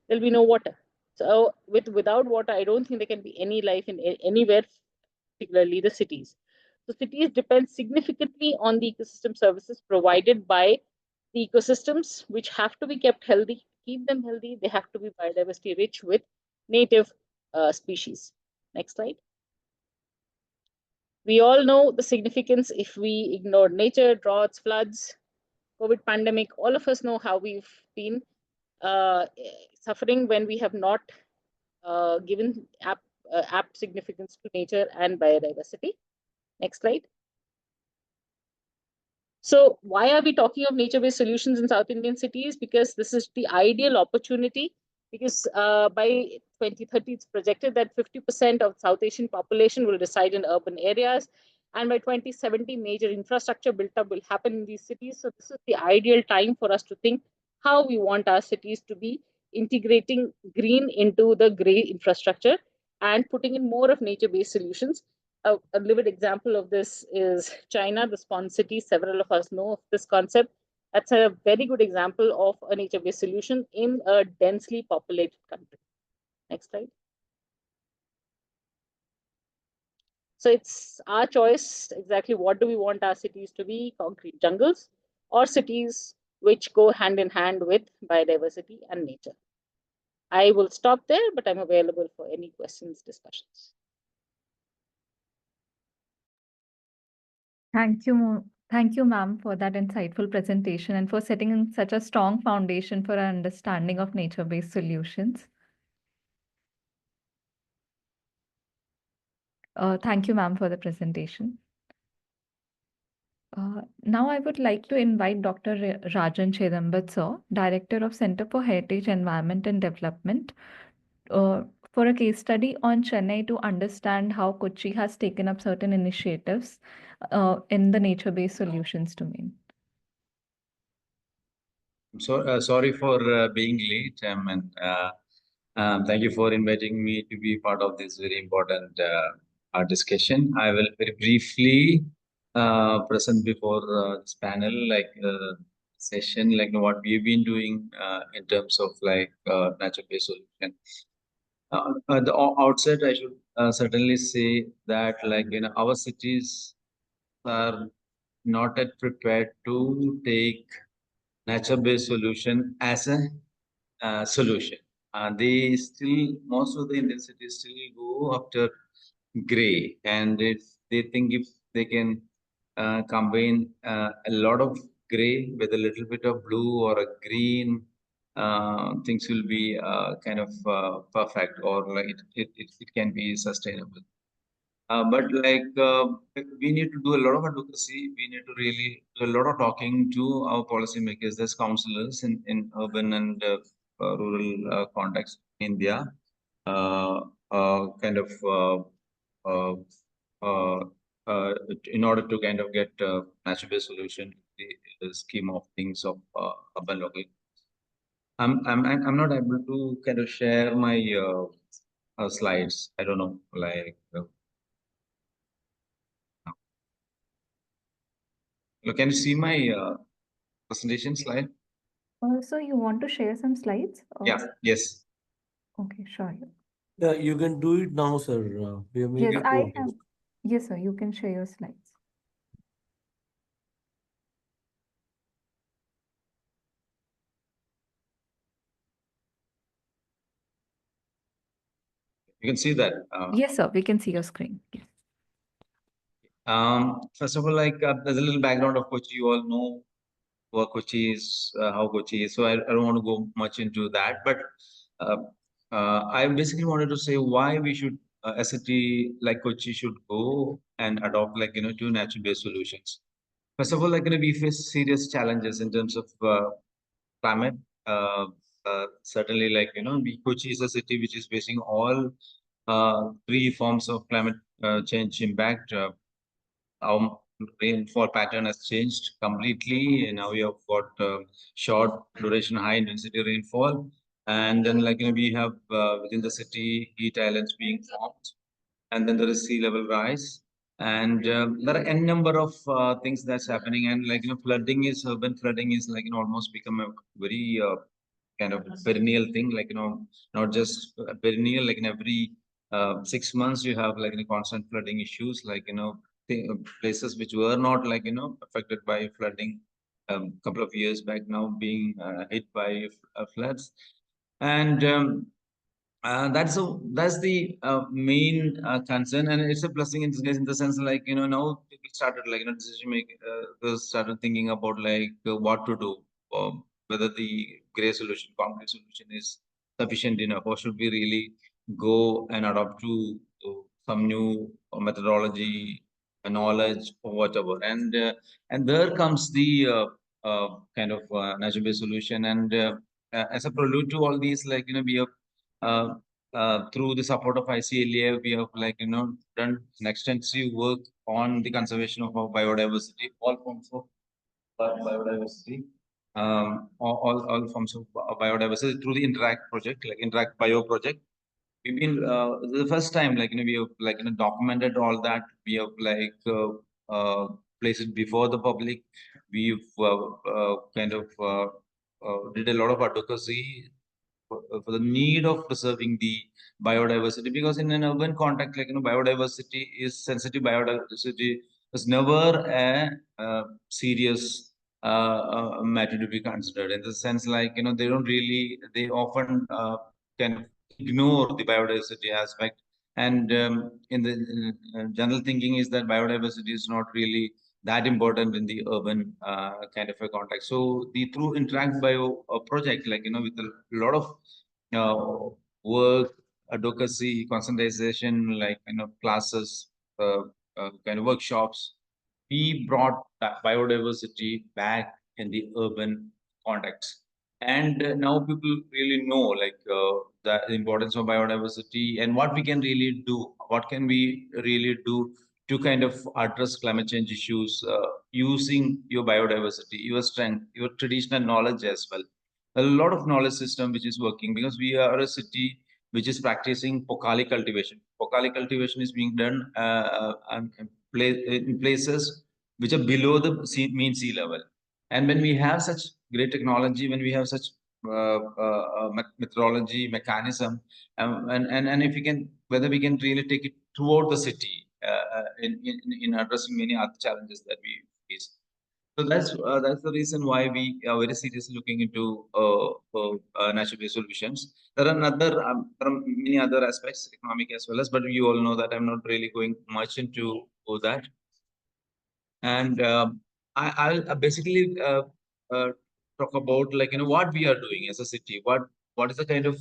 there'll be no water. So without water, I don't think there can be any life in anywhere, particularly the cities. So cities depend significantly on the ecosystem services provided by the ecosystems, which have to be kept healthy. Keep them healthy, they have to be biodiversity rich with native species. Next slide. We all know the significance if we ignore nature, droughts, floods, COVID pandemic. All of us know how we've been suffering when we have not given apt significance to nature and biodiversity. Next slide. So why are we talking of nature-based solutions in South Indian cities? Because this is the ideal opportunity, because by 2030, it's projected that 50% of South Asian population will reside in urban areas. And by 2070, major infrastructure built up will happen in these cities. So this is the ideal time for us to think how we want our cities to be integrating green into the gray infrastructure and putting in more of nature-based solutions. A vivid example of this is China, the spawn city. Several of us know of this concept. That's a very good example of a nature-based solution in a densely populated country. Next slide. So it's our choice exactly what do we want our cities to be, concrete jungles or cities which go hand in hand with biodiversity and nature. I will stop there, but I'm available for any questions, discussions. Thank you, ma'am, for that insightful presentation and for setting such a strong foundation for our understanding of nature-based solutions. Thank you, ma'am, for the presentation. Now I would like to invite Dr. Rajan Chedambat, sir, Director of Center for Heritage, Environment and Development, for a case study on Chennai to understand how Kochi has taken up certain initiatives in the nature-based solutions domain. So sorry for being late, and thank you for inviting me to be part of this very important discussion. I will very briefly present before this panel, session, what we've been doing in terms of nature-based solution. At the outset, I should certainly say that our cities are not yet prepared to take nature-based solution as a solution. They still, most of the Indian cities still go after gray, and they think if they can combine a lot of gray with a little bit of blue or a green, things will be kind of perfect, or it can be sustainable. But we need to do a lot of advocacy. We need to really do a lot of talking to our policymakers, as councillors in urban and rural context in India, kind of in order to kind of get a nature-based solution to the scheme of things of urban local. I'm not able to kind of share my slides. I don't know, can you see my presentation slide? So you want to share some slides? Yeah, yes. Okay, sure. Yeah, you can do it now, sir. We have made Yes, it I to have. Yes, sir, you can share your slides. You can see that. Yes, sir, we can see your screen. Yes. First of all, there's a little background of Kochi. You all know what Kochi is, how Kochi is. So I don't want to go much into that. But I basically wanted to say why we should, a city like Kochi should go and adopt two nature-based solutions. First of all, we face serious challenges in terms of climate. Certainly, Kochi is a city which is facing all three forms of climate change impact. Our rainfall pattern has changed completely, and now we have got short duration, high intensity rainfall, and then we have within the city heat islands being formed, and then there is sea level rise, and there are n number of things that's happening, and flooding is urban flooding is almost become a very kind of perennial thing, not just perennial, in every 6 months you have constant flooding issues, places which were not affected by flooding couple of years back now being hit by floods, and that's the main concern, and it's a blessing in disguise in the sense now people started decision making, started thinking about what to do, whether the gray solution, concrete solution is sufficient enough, or should we really go and adopt to some new methodology, knowledge, or whatever, and there comes the kind of nature-based solution, and as a prelude to all these, we have through the support of ICLEI, we have done an extensive work on the conservation of our biodiversity, all forms of biodiversity, all forms of biodiversity through the Interact project, Interact Bio project. We've been the first time we have documented all that. We have placed it before the public. We've kind of did a lot of advocacy for the need of preserving the biodiversity, because in an urban context, biodiversity is sensitive. Biodiversity is never a serious matter to be considered, in the sense they don't really, they often can ignore the biodiversity aspect. And in the general thinking is that biodiversity is not really that important in the urban kind of a context. So the through Interact Bio project, like, with a lot of work, advocacy, concentration, like, classes, kind of workshops, we brought that biodiversity back in the urban context. And now people really know, like, the importance of biodiversity and what we can really do. What can we really do to kind of address climate change issues using your biodiversity, your strength, your traditional knowledge as well. A lot of knowledge system which is working, because we are a city which is practicing pokali cultivation. Pokali cultivation is being done in places which are below the mean sea level. And when we have such great technology, when we have such methodology, mechanism, and if we can, whether we can really take it throughout the city in addressing many other challenges that we face. So that's the reason why we are very seriously looking into natural-based solutions. There are many other aspects, economic as well as, but you all know that I'm not really going much into that. And I'll basically talk about, like, what we are doing as a city. What is the kind of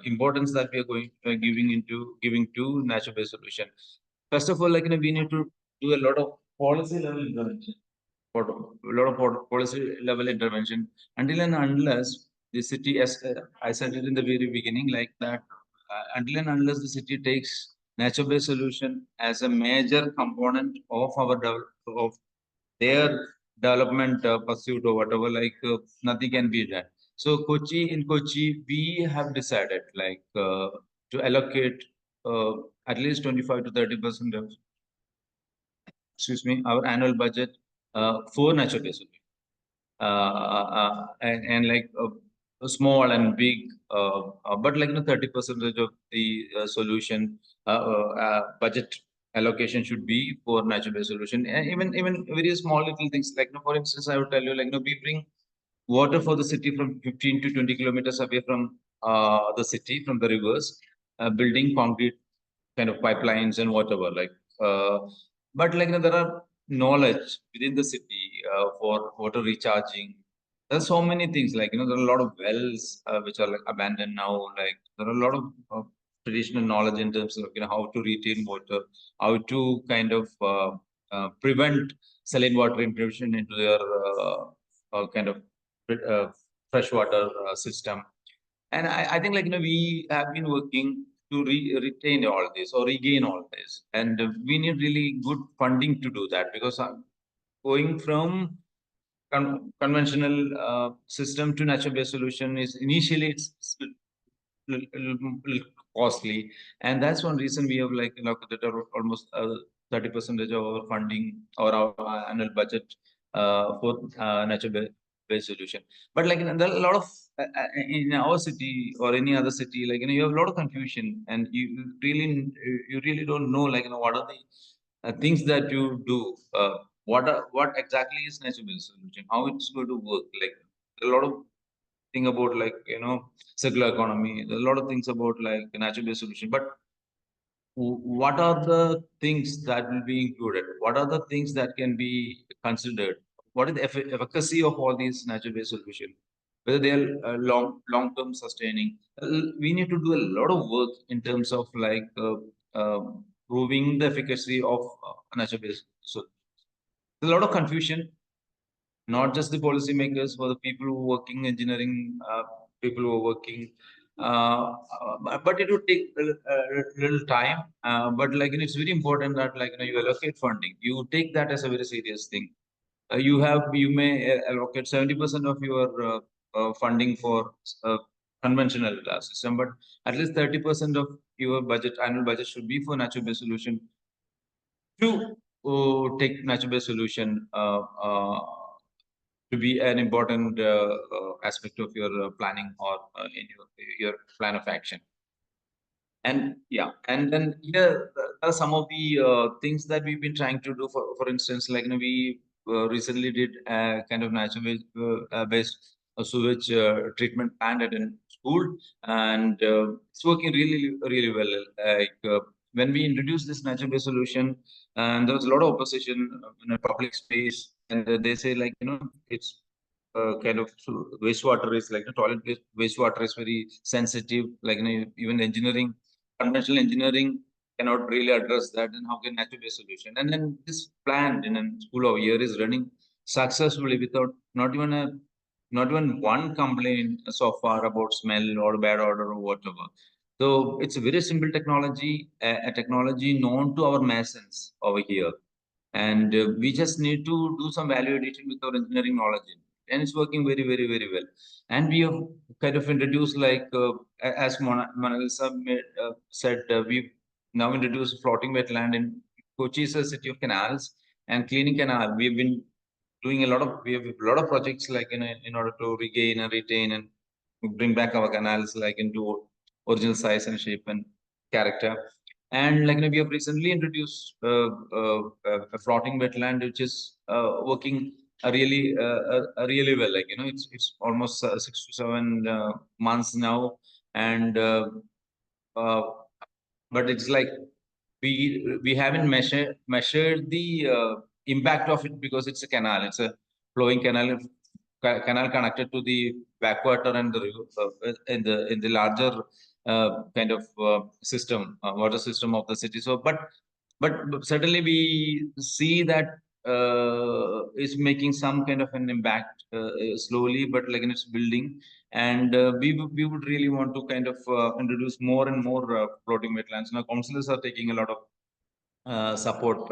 importance that we are going giving to natural-based solution. First of all, like, we need to do a lot of policy level intervention. Policy level intervention, until and unless the city, as I said it in the very beginning, like that, until and unless the city takes nature-based solution as a major component of of their development pursuit or whatever, like, nothing can be done. So in Kochi, we have decided, like, to allocate at least 25 to 30% of, our annual budget for natural-based solution. And like small and big, but like 30% of the solution budget allocation should be for natural-based solution. And even very small little things, like, for instance, I would tell you, like, we bring water for the city from 15 to 20 kilometers away from the city, from the rivers, building concrete kind of pipelines and whatever, like, but like, there are knowledge within the city for water recharging. There's so many things, like, there are a lot of wells which are like abandoned now. Like, there are a lot of traditional knowledge in terms of, how to retain water, how to kind of prevent saline water intrusion into their kind of freshwater system. And I think, like, we have been working to retain all this or regain all this, and we need really good funding to do that, because going from conventional system to natural-based solution is initially it's little costly, and that's one reason we have, like, allocated almost 30% of our funding or our annual budget for natural-based solution. But like, there are a lot of in our city or any other city, like, you have a lot of confusion, and you really don't know, like, what are the things that you do. What exactly is natural-based solution? How it's going to work? Like, a lot of thing about, like, circular economy. There's a lot of things about, like, natural-based solution, but what are the things that will be included? What are the things that can be considered? What is the efficacy of all these natural-based solutions? Whether they are long-term sustaining. We need to do a lot of work in terms of, like, proving the efficacy of natural-based solutions. There's a lot of confusion, not just the policymakers, for the people who are working, engineering people who are working. But it would take a little time. But like, it's very important that, like, you allocate funding. You take that as a very serious thing. You may allocate 70% of your funding for conventional system, but at least 30% of your annual budget should be for natural-based solution, to take natural-based solution to be an important aspect of your planning or in your plan of action. And yeah, and then here are some of the things that we've been trying to do. For instance, like, we recently did a kind of natural based sewage treatment plant at a school, and it's working really well. Like when we introduced this nature-based solution, and there was a lot of opposition in a public space, and they say like it's kind of wastewater is like the toilet wastewater is very sensitive. Like even engineering, conventional engineering cannot really address that. And how can nature-based solution? And then this plant in a school of year is running successfully without not even one complaint so far about smell or bad odor or whatever. So it's a very simple technology, a technology known to our masons over here. And we just need to do some value addition with our engineering knowledge. And it's working very well. And we have kind of introduced like, as Monalisa said, we've now introduced floating wetland in Kochi is a city of canals and cleaning canal. We've been doing we have a lot of projects like in order to regain and retain and bring back our canals like into original size and shape and character. And like we have recently introduced a floating wetland which is working really well. Like it's almost 6 to 7 months now, and uh, but it's like we haven't measured the impact of it because it's a canal. It's a flowing canal, canal connected to the backwater and the river in the larger kind of system, water system of the city. So, but certainly we see that it's making some kind of an impact slowly, but like in its building. And we would really want to kind of introduce more and more floating wetlands. Now, councillors are taking a lot of support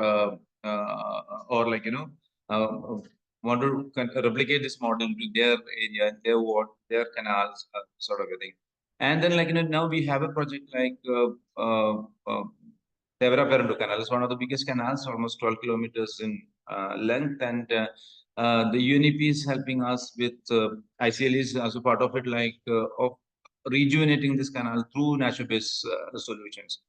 or like want to replicate this model to their area, their ward, their canals, sort of a thing. And then like now we have a project like Tevera Perandu Canal is one of the biggest canals, almost 12 kilometers in length, and the UNEP is helping us with ICLEI as a part of it, like of rejuvenating this canal through natural-based solutions.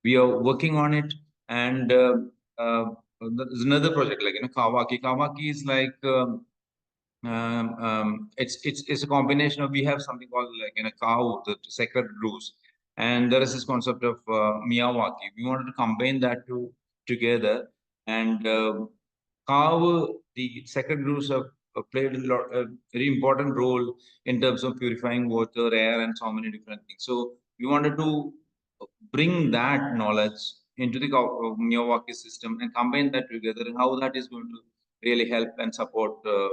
We are working on it, and there's another project like Kawaki. Kawaki is like it's a combination of, we have something called like a cow, the sacred grooves, and there is this concept of Miyawaki. We wanted to combine that together, and how the sacred grooves have played a very important role in terms of purifying water, air, and so many different things. So we wanted to bring that knowledge into the Miyawaki system and combine that together, and how that is going to really help and support the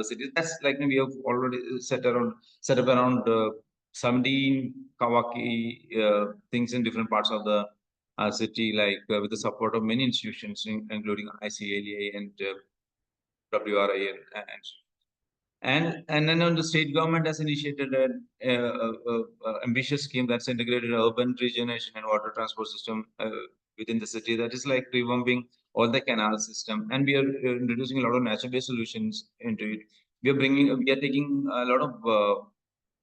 cities. That's like we have already set up around 17 Kawaki things in different parts of the city, like with the support of many institutions, including ICLEI and WRI and then on the state government has initiated an ambitious scheme that's integrated urban regeneration and water transport system within the city, that is like revamping all the canal system, and we are introducing a lot of nature-based solutions into it. We are taking a lot of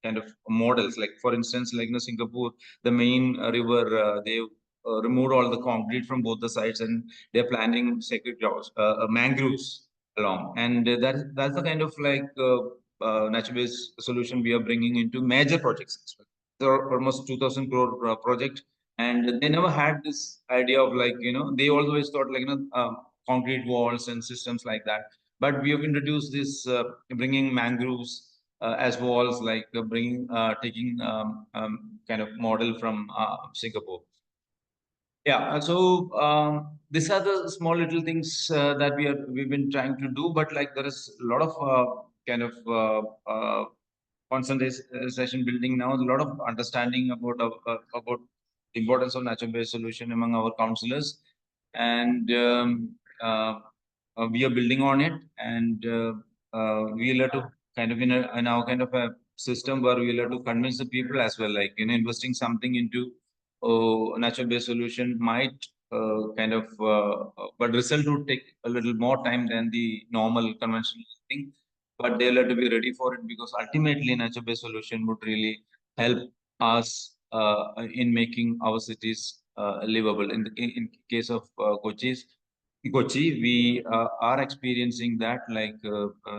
kind of models, like for instance, like in Singapore, the main river, they removed all the concrete from both the sides, and they're planting sacred mangroves along, and that's the kind of like nature-based solution we are bringing into major projects as well. There are almost 2,000 crore project, and they never had this idea of like they always thought like concrete walls and systems like that. But we have introduced this bringing mangroves as walls, like taking kind of model from Singapore. Yeah, so these are the small little things that we've been trying to do, but like there is a lot of kind of concentration building now, a lot of understanding about the importance of nature-based solution among our counselors, and we are building on it, and we'll have to kind of in our kind of a system where we'll have to convince the people as well, like investing something into natural-based solution might kind of, but result would take a little more time than the normal conventional thing. But they'll have to be ready for it, because ultimately nature-based solution would really help us in making our cities livable. In case of Kochi, we are experiencing that like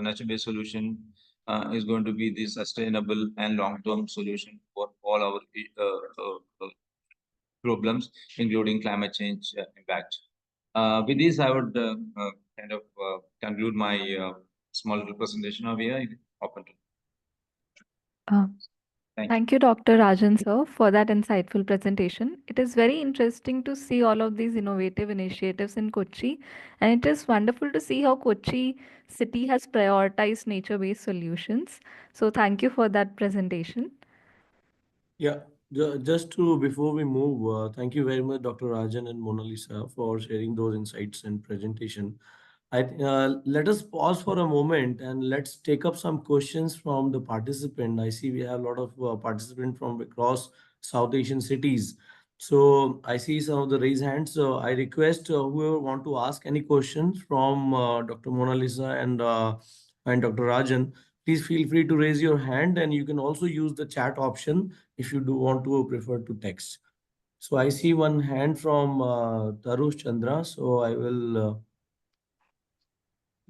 nature-based solution is going to be the sustainable and long-term solution for all our problems, including climate change impact. With this, I would kind of conclude my small little presentation over here. Open to. Uh, Thank you. Thank you, Dr. Rajan, sir, for that insightful presentation. It is very interesting to see all of these innovative initiatives in Kochi, and it is wonderful to see how Kochi city has prioritized nature-based solutions. So, thank you for that presentation. Yeah, just to before we move, thank you very much, Dr. Rajan and Mona Lisa, for sharing those insights and presentation. Let us pause for a moment and let's take up some questions from the participant. I see we have a lot of participants from across South Asian cities. So I see some of the raised hands. So I request whoever want to ask any questions from Dr. Mona Lisa and Dr. Rajan, please feel free to raise your hand, and you can also use the chat option if you do want to prefer to text. So I see one hand from Tarush Chandra. So I will.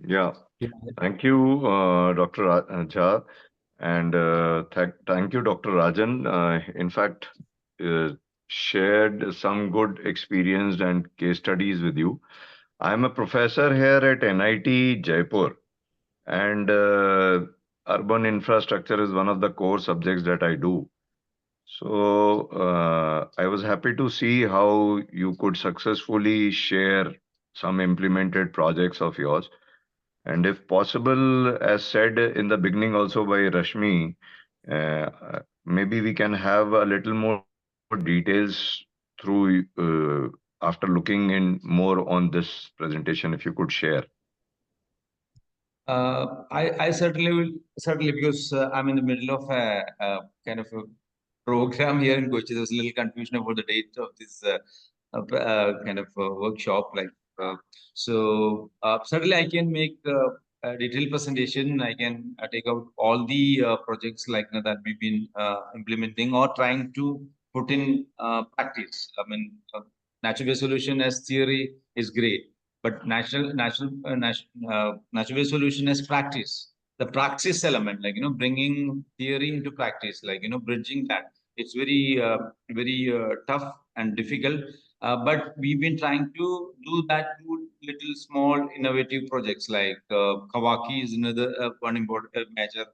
Yeah, Yeah. thank you, Dr. Jha, and thank you, Dr. Rajan. In fact, shared some good experience and case studies with you. I'm a professor here at NIT Jaipur, and urban infrastructure is one of the core subjects that I do. So I was happy to see how you could successfully share some implemented projects of yours. And if possible, as said in the beginning also by Rashmi, maybe we can have a little more details through after looking in more on this presentation, if you could share. I certainly will, certainly, because I'm in the middle of a kind of a program here in Kochi. There's a little confusion about the date of this kind of workshop. Certainly I can make a detailed presentation. I can take out all the projects that we've been implementing or trying to put in practice. I mean, natural-based solution as theory is great, but natural-based solution as practice, the praxis element, bringing theory into practice, bridging that, it's very tough and difficult. But we've been trying to do that through little small innovative projects like Kawaki is another one important major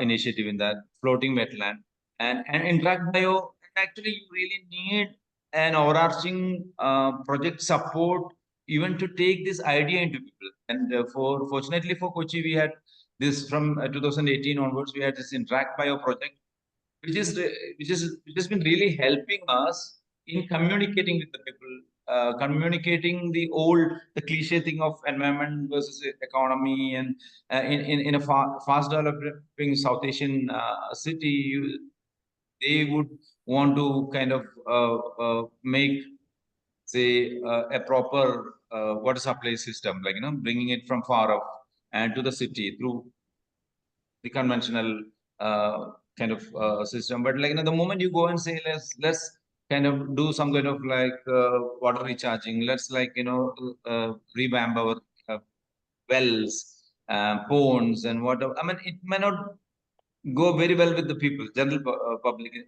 initiative in that floating wetland and interact bio. Actually, you really need an overarching project support even to take this idea into people. And fortunately for Kochi, we had this from 2018 onwards. We had this interact bio project, which has been really helping us in communicating with the people, communicating the cliche thing of environment versus economy, and in a fast developing South Asian city, they would want to kind of make, say, a proper water supply system, bringing it from far off and to the city through the conventional kind of system. But the moment you go and say let's kind of do some kind of water recharging, let's revamp our wells, ponds, and whatever. I mean, it may not go very well with the people, general public in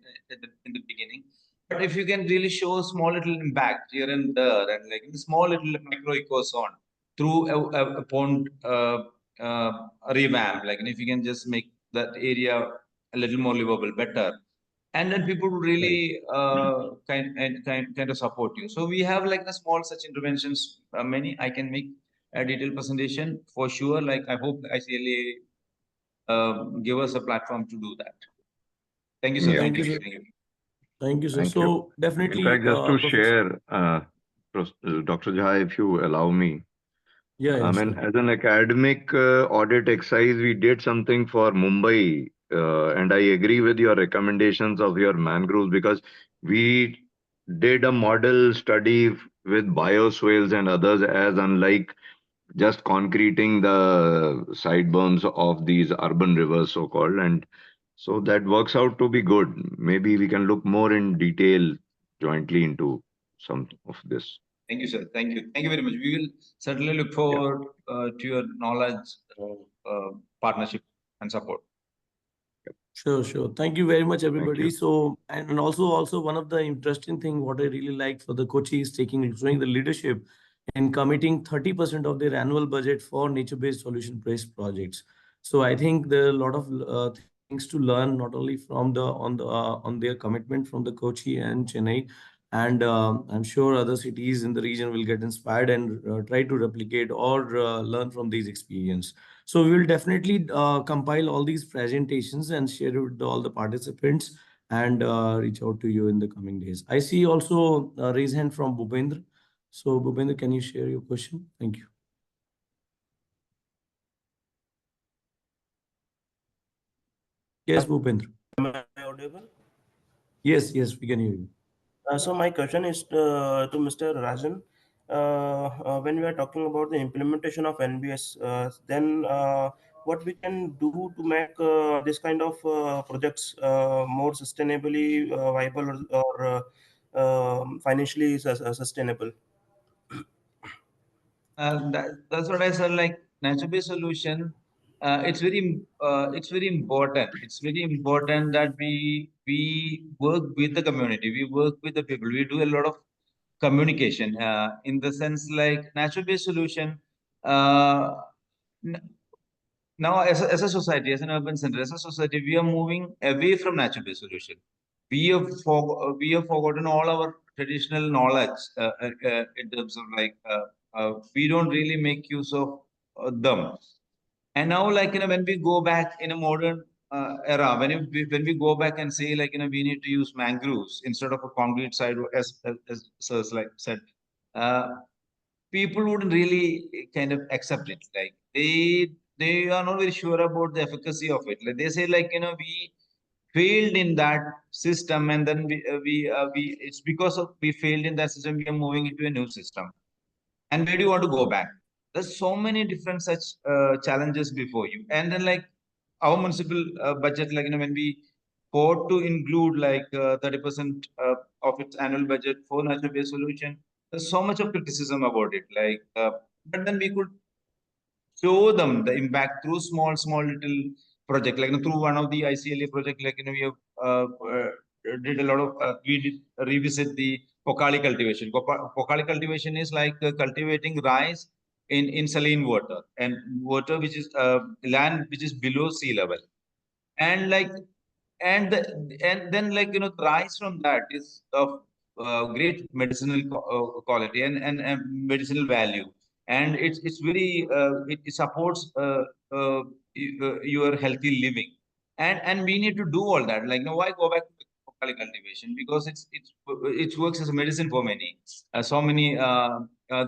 the beginning. But if you can really show a small little impact here and there, and in small little micro ecozone through a pond revamp, if you can just make that area a little more livable, better, and then people will really kind of support you. So we have the small such interventions, many. I can make a detailed presentation for sure. I hope ICLEI give us a platform to do that. Thank you, sir. Yeah. Thank you, sir. Thank you, sir. Thank you. So In definitely, fact, just to Professor. share, Dr. Jha, if you allow me, Yeah, I yeah, mean, sure. as an academic audit exercise, we did something for Mumbai, and I agree with your recommendations of your mangroves, because we did a model study with bioswales and others, as unlike just concreting the sideburns of these urban rivers, so-called, and so that works out to be good. Maybe we can look more in detail jointly into some of this. Thank you, sir. Thank you. Thank you very much. We will certainly look forward to your knowledge partnership and support. Sure. Thank you very much, everybody. you. So, and also one of the interesting thing what I really like for the Kochi is showing the leadership in committing 30% of their annual budget for nature-based solution-based projects. So I think there are a lot of things to learn, not only from on their commitment from the Kochi and Chennai, and I'm sure other cities in the region will get inspired and try to replicate or learn from these experience. So we will definitely compile all these presentations and share it with all the participants and reach out to you in the coming days. I see also a raise hand from Bhupendra. So Bhupendra, can you share your question? Thank you. Yes, Bhupendra. Am I audible? Yes, we can hear you. So my question is to Mr. Rajan. When we are talking about the implementation of NBS, then what we can do to make this kind of projects more sustainably viable or financially sustainable? That's what I said. Like nature-based solution, it's very important. It's very important that we work with the community. We work with the people. We do a lot of communication in the sense like natural-based solution. Now, as a society, as an urban center, as a society, we are moving away from natural-based solution. We have forgotten all our traditional knowledge in terms of like we don't really make use of them. And now, like when we go back in a modern era, when we go back and say like we need to use mangroves instead of a concrete sidewalk, as like said, uh, people wouldn't really kind of accept it. Like they are not very sure about the efficacy of it. Like they say like we failed in that system, and then we it's because of we failed in that system. We are moving into a new system, and where do you want to go back? There's so many different such challenges before you, and then like our municipal budget, like when we fought to include like 30% of its annual budget for natural based solution, there's so much of criticism about it. Like, but then we could show them the impact through small little project, like through one of the ICLEI project, like we have did a lot of we did revisit the pokali cultivation. Pokali cultivation is like cultivating rice in saline water and water which is land which is below sea level, and like and then like the rice from that is of great medicinal quality and medicinal value, and it's very it supports your healthy living, and we need to do all that. Like why go back to locally cultivation, because it works as a medicine for many so many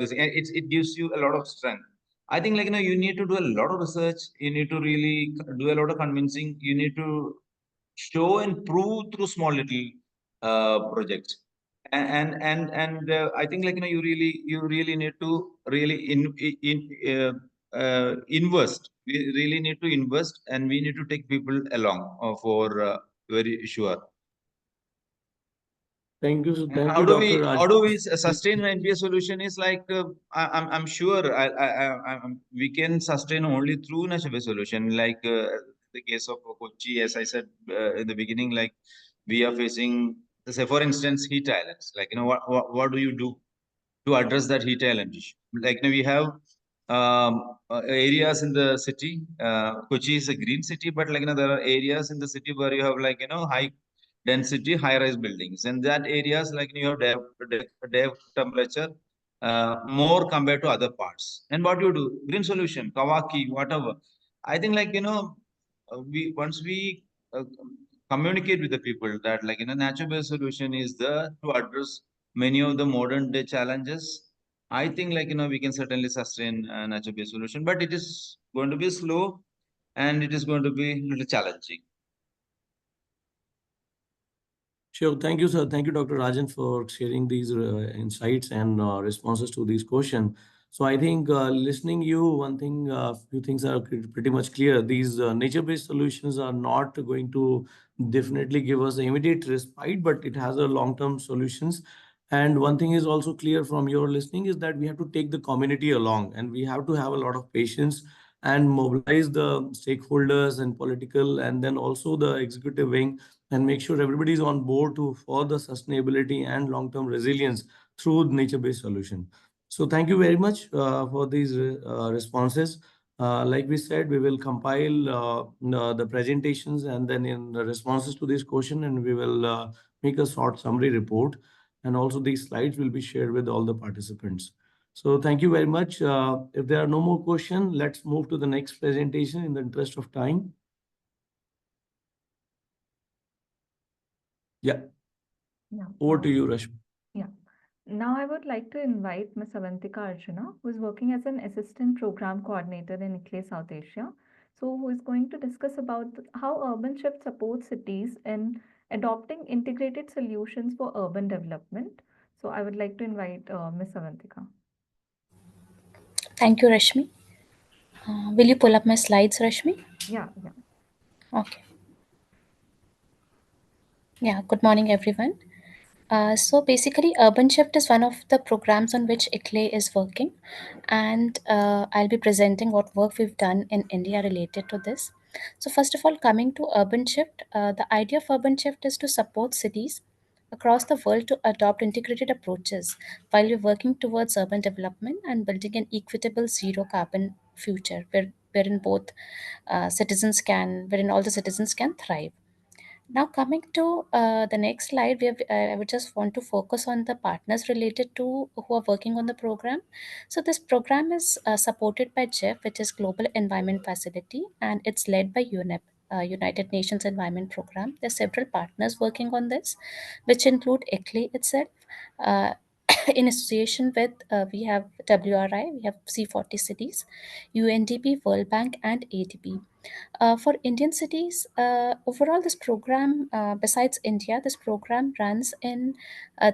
this it gives you a lot of strength. I think like you need to do a lot of research, you need to really do a lot of convincing, you need to show and prove through small little projects, and I think like you really need to really invest. We really need to invest, and we need to take people along for very sure. Thank you, Dr. Raj. How do we sustain an NPS solution? Is like I'm sure we can sustain only through nature-based solution. Like the case of Kochi, as I said in the beginning, like we are facing, say for instance, heat islands. Like what do you do to address that heat island issue? Like we have areas in the city. Kochi is a green city, but like there are areas in the city where you have like high density high-rise buildings, and that areas like you have day temperature more compared to other parts. And what you do? Green solution, Kawaki, whatever. I think like we once we communicate with the people that like nature-based solution is there to address many of the modern day challenges. I think like we can certainly sustain a nature-based solution, but it is going to be slow and it is going to be a little challenging. Sure. Thank you, sir. Thank you, Dr. Rajan, for sharing these insights and responses to these questions. So I think listening you, one thing, few things are pretty much clear. These nature-based solutions are not going to definitely give us immediate respite, but it has a long-term solutions. And one thing is also clear from your listening is that we have to take the community along, and we have to have a lot of patience and mobilize the stakeholders and political and then also the executive wing, and make sure everybody is on board for the sustainability and long-term resilience through nature-based solution. So thank you very much for these responses. Like we said, we will compile the presentations and then in the responses to this question, and we will make a short summary report. And also these slides will be shared with all the participants. So thank you very much. If there are no more questions, let's move to the next presentation in the interest of time. Yeah. Over to you, Rashmi. Yeah. Now I would like to invite Ms. Avantika Arjuna, who is working as an assistant program coordinator in ICLEI South Asia. So who is going to discuss about how urban shift supports cities in adopting integrated solutions for urban development. So I would like to invite Ms. Avantika. Thank you, Rashmi. Will you pull up my slides, Rashmi? Yeah. Okay. Yeah, good morning, everyone. So basically, Urban Shift is one of the programs on which ICLEI is working, and I'll be presenting what work we've done in India related to this. So first of all, coming to Urban Shift, the idea of Urban Shift is to support cities across the world to adopt integrated approaches while we're working towards urban development and building an equitable zero carbon future wherein both wherein all the citizens can thrive. Now, coming to the next slide, I would just want to focus on the partners related to who are working on the program. So, this program is supported by GEF, which is Global Environment Facility, and it's led by UNEP, United Nations Environment Program. There are several partners working on this, which include ICLEI itself. Uh, in association with we have WRI, we have C40 cities, UNDP, World Bank, and ADB. For Indian cities, overall, this program, besides India, this program runs in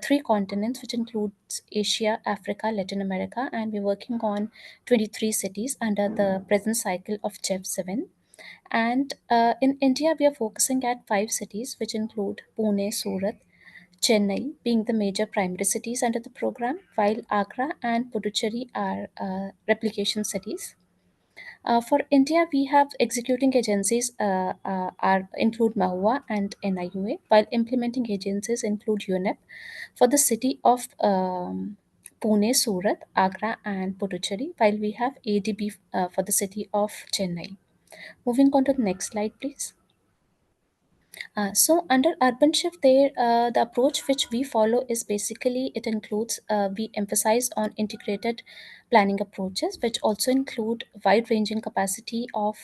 three continents, which includes Asia, Africa, Latin America, and we're working on 23 cities under the present cycle of GEF 7. And in India, we are focusing at 5 cities, which include Pune, Surat, Chennai being the major primary cities under the program, while Agra and Puducherry are replication cities. For India, we have executing agencies are include MAHUA and NIUA, while implementing agencies include UNEP for the city of Pune, Surat, Agra, and Puducherry, while we have ADB for the city of Chennai. Moving on to the next slide, please. So under urban shift, the approach which we follow is basically it includes we emphasize on integrated planning approaches, which also include wide-ranging capacity of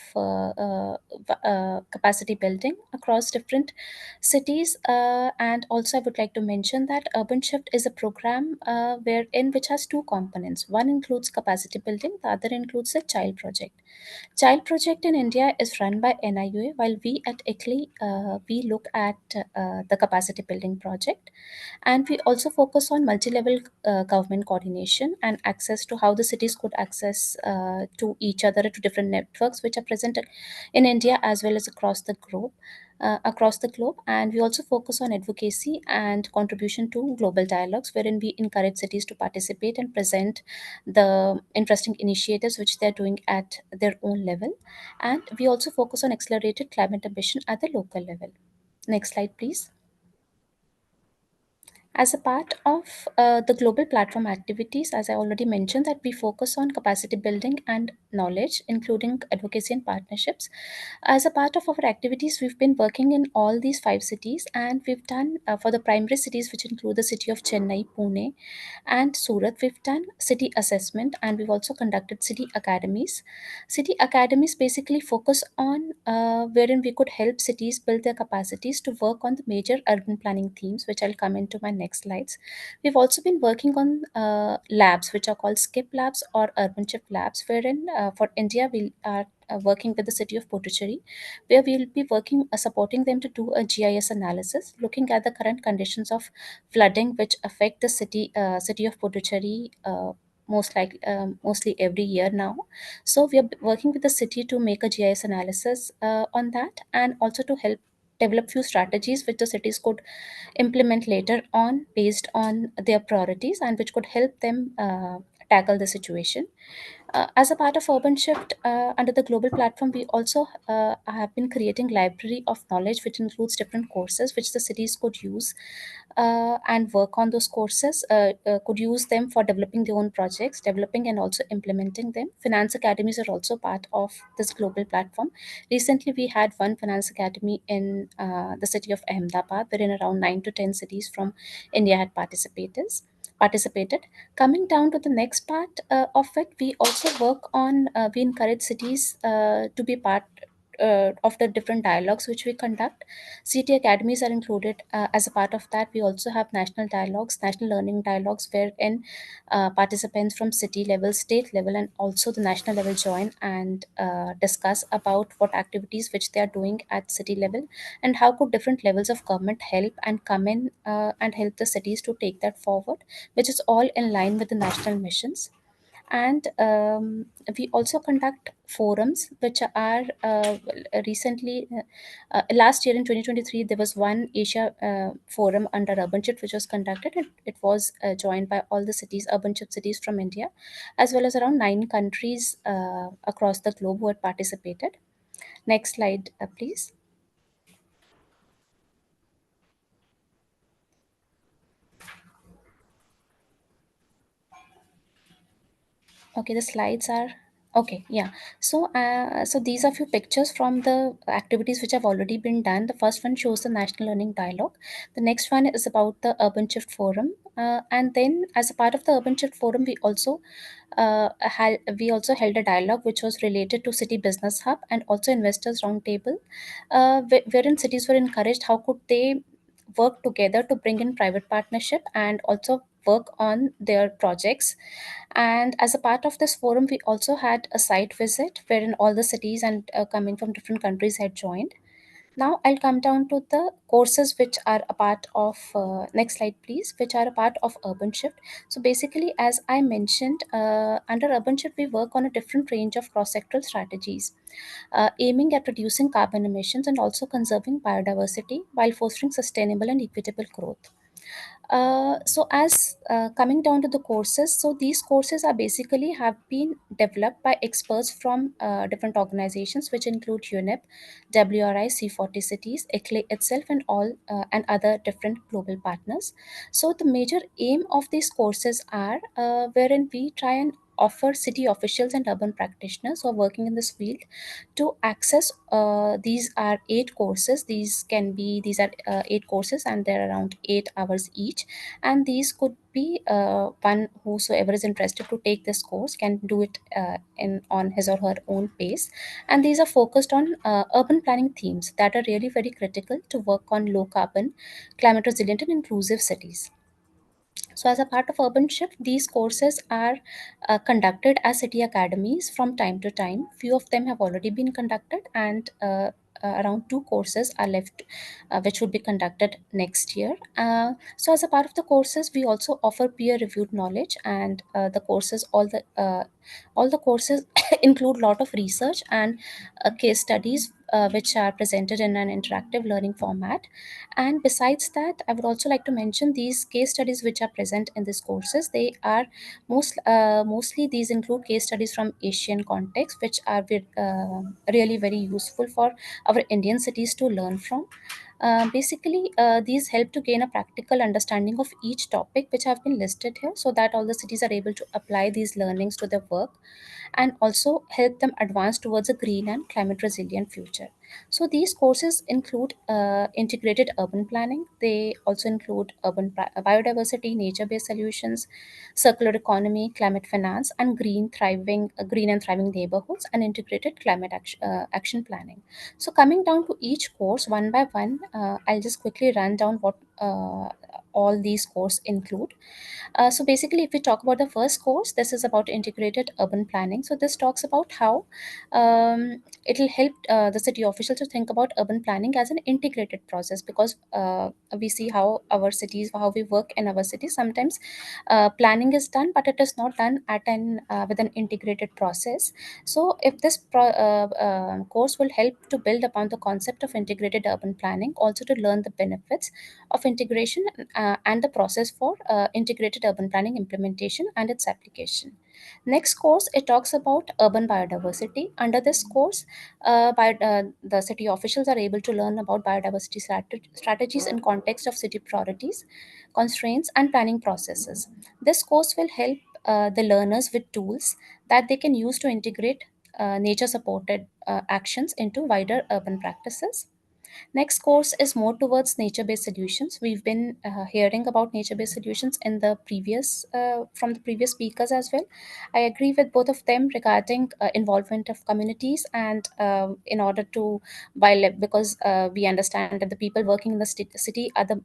capacity building across different cities. And also, I would like to mention that urban shift is a program wherein which has two components. One includes capacity building, the other includes a child project. Child Project in India is run by NIUA, while we at ICLEI, we look at the capacity building project. And we also focus on multi-level government coordination and access to how the cities could access to each other, to different networks which are present in India as well as across the globe. And we also focus on advocacy and contribution to global dialogues, wherein we encourage cities to participate and present the interesting initiatives which they're doing at their own level. And we also focus on accelerated climate ambition at the local level. Next slide, please. As a part of the global platform activities, as I already mentioned, that we focus on capacity building and knowledge, including advocacy and partnerships. As a part of our activities, we've been working in all these 5 cities, and we've done for the primary cities, which include the city of Chennai, Pune, and Surat, we've done city assessment, and we've also conducted city academies. City academies basically focus on wherein we could help cities build their capacities to work on the major urban planning themes, which I'll come into my next slides. We've also been working on labs, which are called SKIP labs or urban shift labs, wherein for India, we are working with the city of Pondicherry, where we'll be working supporting them to do a GIS analysis, looking at the current conditions of flooding which affect the city of Pondicherry mostly every year now. So we are working with the city to make a GIS analysis on that, and also to help develop few strategies which the cities could implement later on based on their priorities, and which could help them tackle the situation. As a part of Urban Shift, under the global platform, we also have been creating library of knowledge, which includes different courses which the cities could use and work on those courses, could use them for developing their own projects, developing and also implementing them. Finance academies are also part of this global platform. Recently, we had one finance academy in the city of Ahmedabad, wherein around 9 to 10 cities from India had participated. Coming down to the next part of it, we also work on, we encourage cities to be part of the different dialogues which we conduct. City academies are included as a part of that. We also have national dialogues, national learning dialogues, wherein participants from city level, state level, and also the national level join and discuss about what activities which they are doing at city level, and how could different levels of government help and come in and help the cities to take that forward, which is all in line with the national missions. And we also conduct forums which are recently last year in 2023 there was one Asia forum under Urban Shift which was conducted, and it was joined by all the cities, Urban Shift cities from India, as well as around 9 countries across the globe who had participated. Next slide, please. Okay, the slides are okay. Yeah. So these are few pictures from the activities which have already been done. The first one shows the National Learning Dialogue. The next one is about the Urban Shift Forum. And then, as a part of the Urban Shift Forum, we also held a dialogue which was related to City Business Hub and also Investors Roundtable, wherein cities were encouraged how could they work together to bring in private partnership and also work on their projects. And as a part of this forum, we also had a site visit wherein all the cities and coming from different countries had joined. Now I'll come down to the courses which are a part of, next slide please, which are a part of Urban Shift. So basically, as I mentioned, under Urban Shift, we work on a different range of cross-sectoral strategies, aiming at reducing carbon emissions and also conserving biodiversity while fostering sustainable and equitable growth. So as coming down to the courses, so these courses are basically have been developed by experts from different organizations which include UNEP, WRI, C40 cities, ICLEI itself, and all and other different global partners. So the major aim of these courses are wherein we try and offer city officials and urban practitioners who are working in this field to access, these are 8 courses. These are 8 courses, and they're around 8 hours each, and these could be one whosoever is interested to take this course can do it in on his or her own pace. And these are focused on urban planning themes that are really very critical to work on low carbon, climate resilient and inclusive cities. So, as a part of Urban Shift, these courses are conducted as city academies from time to time. Few of them have already been conducted, and around 2 courses are left, which would be conducted next year. So, as a part of the courses, we also offer peer-reviewed knowledge, and all the courses include lot of research and case studies, which are presented in an interactive learning format. And besides that, I would also like to mention these case studies which are present in these courses. They are mostly these include case studies from Asian context, which are really very useful for our Indian cities to learn from. Basically, these help to gain a practical understanding of each topic which have been listed here, so that all the cities are able to apply these learnings to their work and also help them advance towards a green and climate resilient future. So these courses include integrated urban planning. They also include biodiversity, nature-based solutions, circular economy, climate finance, and green and thriving neighborhoods, and integrated climate action planning. So coming down to each course one by one, I'll just quickly run down what all these courses include. So basically, if we talk about the first course, this is about integrated urban planning. So this talks about how it will help the city officials to think about urban planning as an integrated process, because we see how our cities, how we work in our cities. Sometimes planning is done, but it is not done at an with an integrated process. So if this course will help to build upon the concept of integrated urban planning, also to learn the benefits of integration and the process for integrated urban planning implementation and its application. Next course, it talks about urban biodiversity. Under this course, the city officials are able to learn about biodiversity strategies in context of city priorities, constraints, and planning processes. This course will help the learners with tools that they can use to integrate nature-supported actions into wider urban practices. Next course is more towards nature-based solutions. We've been hearing about nature-based solutions in the previous from the previous speakers as well. I agree with both of them regarding involvement of communities and in order to because we understand that the people working in the city are the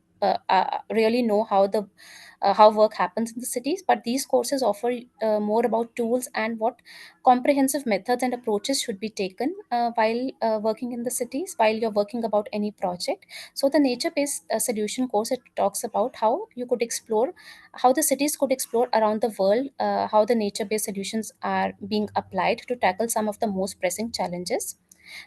really know how work happens in the cities, but these courses offer more about tools and what comprehensive methods and approaches should be taken while working in the cities, while you're working about any project. So the nature-based solution course, it talks about how you could explore, how the cities could explore around the world, how the nature-based solutions are being applied to tackle some of the most pressing challenges.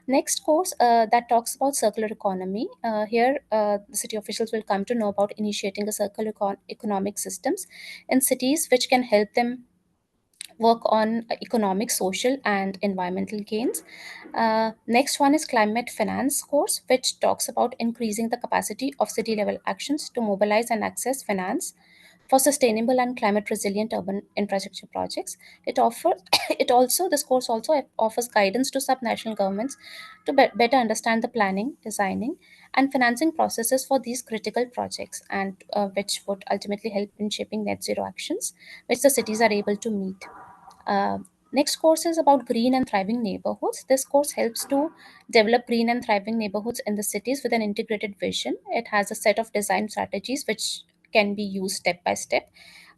Next course that talks about circular economy. Here, the city officials will come to know about initiating a circular economic systems in cities, which can help them work on economic, social, and environmental gains. Next one is climate finance course, which talks about increasing the capacity of city level actions to mobilize and access finance for sustainable and climate resilient urban infrastructure projects. It offers it also this course also offers guidance to subnational governments to better understand the planning, designing, and financing processes for these critical projects, and which would ultimately help in shaping net zero actions which the cities are able to meet. uh, Next course is about green and thriving neighborhoods. This course helps to develop green and thriving neighborhoods in the cities with an integrated vision. It has a set of design strategies which can be used step by step.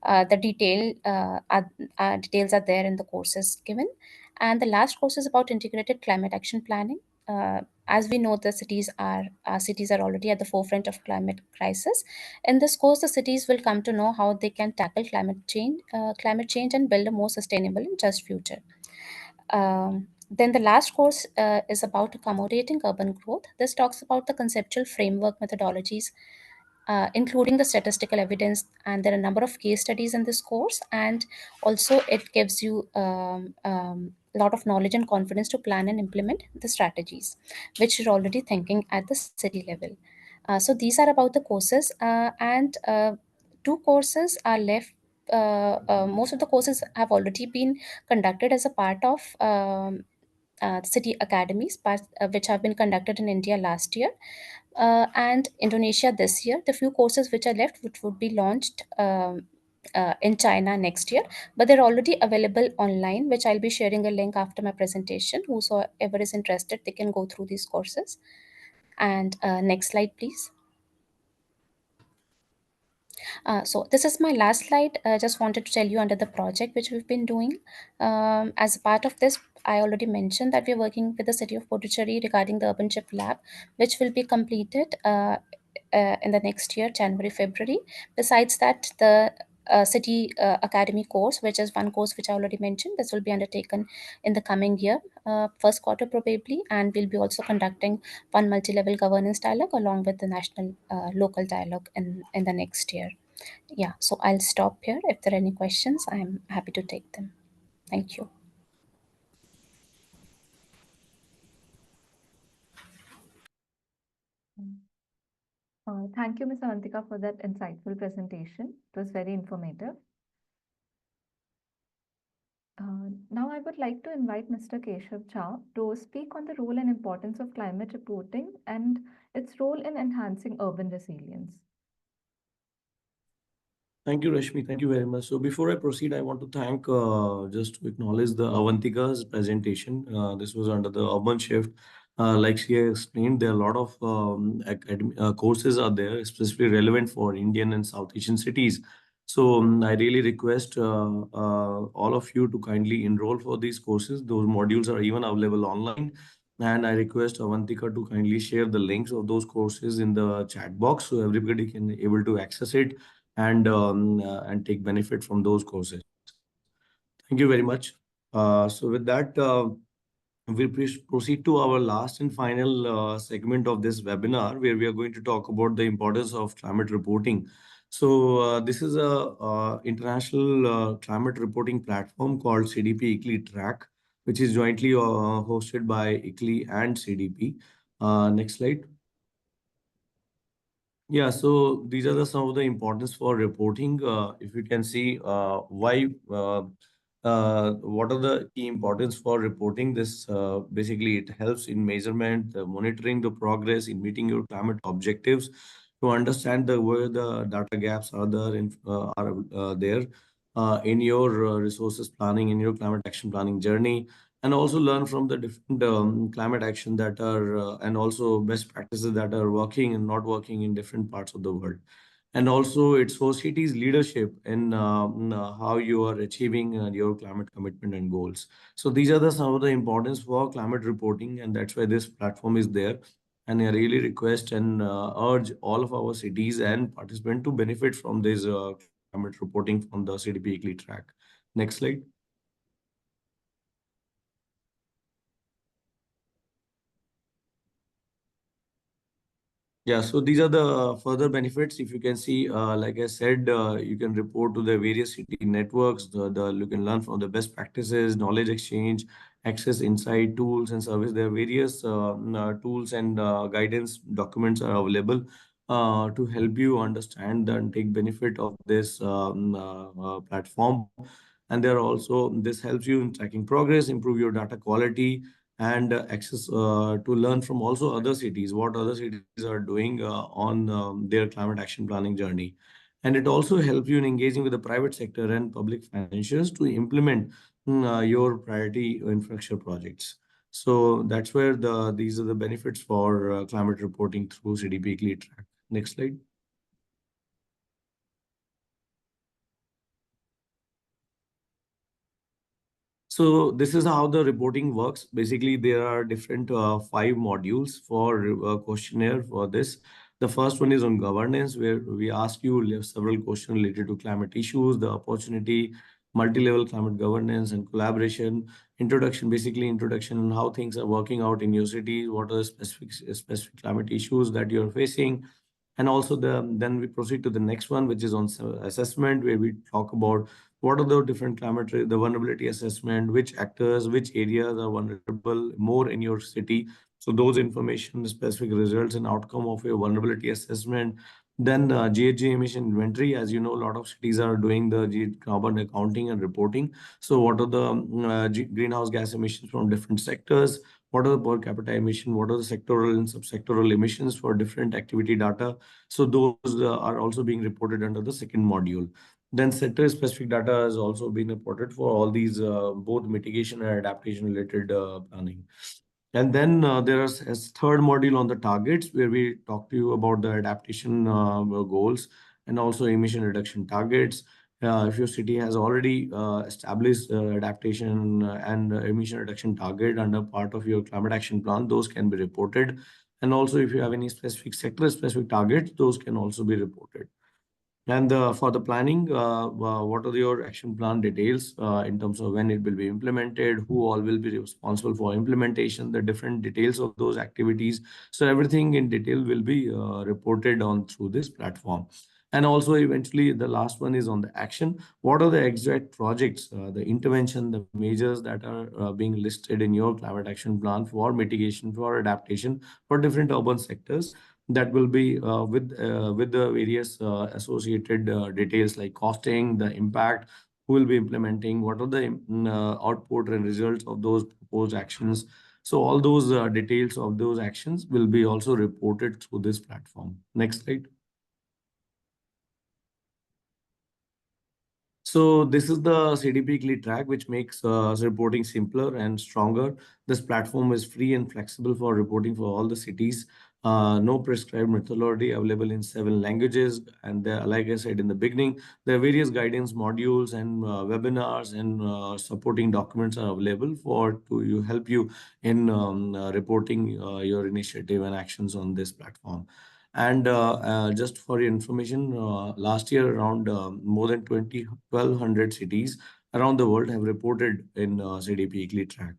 The details are there in the courses given. And the last course is about integrated climate action planning. As we know, the cities are already at the forefront of climate crisis. In this course, the cities will come to know how they can tackle climate change and build a more sustainable and just future. Then the last course is about accommodating urban growth. This talks about the conceptual framework methodologies, including the statistical evidence, and there are a number of case studies in this course. And also, it gives you a lot of knowledge and confidence to plan and implement the strategies, which you're already thinking at the city level. So these are about the courses, and two courses are left. Most of the courses have already been conducted as a part of city academies, which have been conducted in India last year and Indonesia this year. The few courses which are left, which would be launched in China next year, but they're already available online, which I'll be sharing a link after my presentation. Whosoever is interested, they can go through these courses. And next slide, please. So this is my last slide. I just wanted to tell you under the project which we've been doing. As a part of this, I already mentioned that we're working with the city of Puducherry regarding the Urban Chip Lab, which will be completed in the next year, January, February. Besides that, the city academy course, which is one course which I already mentioned, this will be undertaken in the coming year, first quarter probably, and we'll be also conducting one multi-level governance dialogue along with the national local dialogue in the next year. Yeah, so I'll stop here. If there are any questions, I'm happy to take them. Thank you. Thank you, Ms. Avantika, for that insightful presentation. It was very informative. Now I would like to invite Mr. Keshav Jha to speak on the role and importance of climate reporting and its role in enhancing urban resilience. Thank you, Rashmi. Thank you very much. So before I proceed, I want to thank, just to acknowledge the Avantika's presentation. This was under the urban shift. Like she explained, there are a lot of courses are there, especially relevant for Indian and South Asian cities. So I really request all of you to kindly enroll for these courses. Those modules are even available online. And I request Avantika to kindly share the links of those courses in the chat box so everybody can able to access it and take benefit from those courses. Thank you very much. So with that, we proceed to our last and final segment of this webinar, where we are going to talk about the importance of climate reporting. So this is a international climate reporting platform called CDP ICLEI Track, which is jointly hosted by ICLEI and CDP. Next slide. Yeah, so these are some of the importance for reporting. If you can see what are the key importance for reporting this? Basically, it helps in measurement, monitoring the progress in meeting your climate objectives, to understand where the data gaps are there in your resources planning, in your climate action planning journey, and also learn from the different climate action that are and also best practices that are working and not working in different parts of the world. And also it shows cities leadership in how you are achieving your climate commitment and goals. So these are some of the importance for climate reporting, and that's why this platform is there. And I really request and urge all of our cities and participants to benefit from this climate reporting from the CDP Weekly Track. Next slide. Yeah, so these are the further benefits. If you can see, like I said, you can report to the various city networks. You can learn from the best practices, knowledge exchange, access insight tools and service. There are various tools and guidance documents are available to help you understand and take benefit of this platform. And there are also, this helps you in tracking progress, improve your data quality, and access to learn from also other cities, what other cities are doing on their climate action planning journey. And it also helps you in engaging with the private sector and public financiers to implement your priority infrastructure projects. So that's where these are the benefits for climate reporting through CDP Weekly Track. Next slide. So this is how the reporting works. Basically, there are different 5 modules for questionnaire for this. The first one is on governance, where we ask you several questions related to climate issues, the opportunity, multi-level climate governance and collaboration, introduction, basically introduction on how things are working out in your city, what are the specific climate issues that you're facing. And also then we proceed to the next one, which is on assessment, where we talk about what are the different the vulnerability assessment, which actors, which areas are vulnerable more in your city. So those information, specific results and outcome of your vulnerability assessment. Then GHG emission inventory. As you know, a lot of cities are doing the carbon accounting and reporting. So what are the greenhouse gas emissions from different sectors? What are the per capita emission? What are the sectoral and subsectoral emissions for different activity data? So those are also being reported under the second module. Then sector-specific data has also been reported for all these both mitigation and adaptation-related planning. And then there is a third module on the targets, where we talk to you about the adaptation goals and also emission reduction targets. If your city has already established adaptation and emission reduction target under part of your climate action plan, those can be reported. And also, if you have any specific sector-specific targets, those can also be reported. And for the planning, what are your action plan details in terms of when it will be implemented, who all will be responsible for implementation, the different details of those activities. So everything in detail will be reported on through this platform. And also eventually the last one is on the action. What are the exact projects, the intervention, the measures that are being listed in your climate action plan for mitigation, for adaptation, for different urban sectors? That will be with the various associated details like costing, the impact, who will be implementing, what are the output and results of those proposed actions. So all those details of those actions will be also reported through this platform. Next slide. So this is the CDP Weekly Track, which makes reporting simpler and stronger. This platform is free and flexible for reporting for all the cities. No prescribed methodology, available in 7 languages. And like I said in the beginning, there are various guidance modules and webinars and supporting documents are available to help you in reporting your initiative and actions on this platform. And just for your information, last year around more than 1,200 cities around the world have reported in CDP Weekly Track.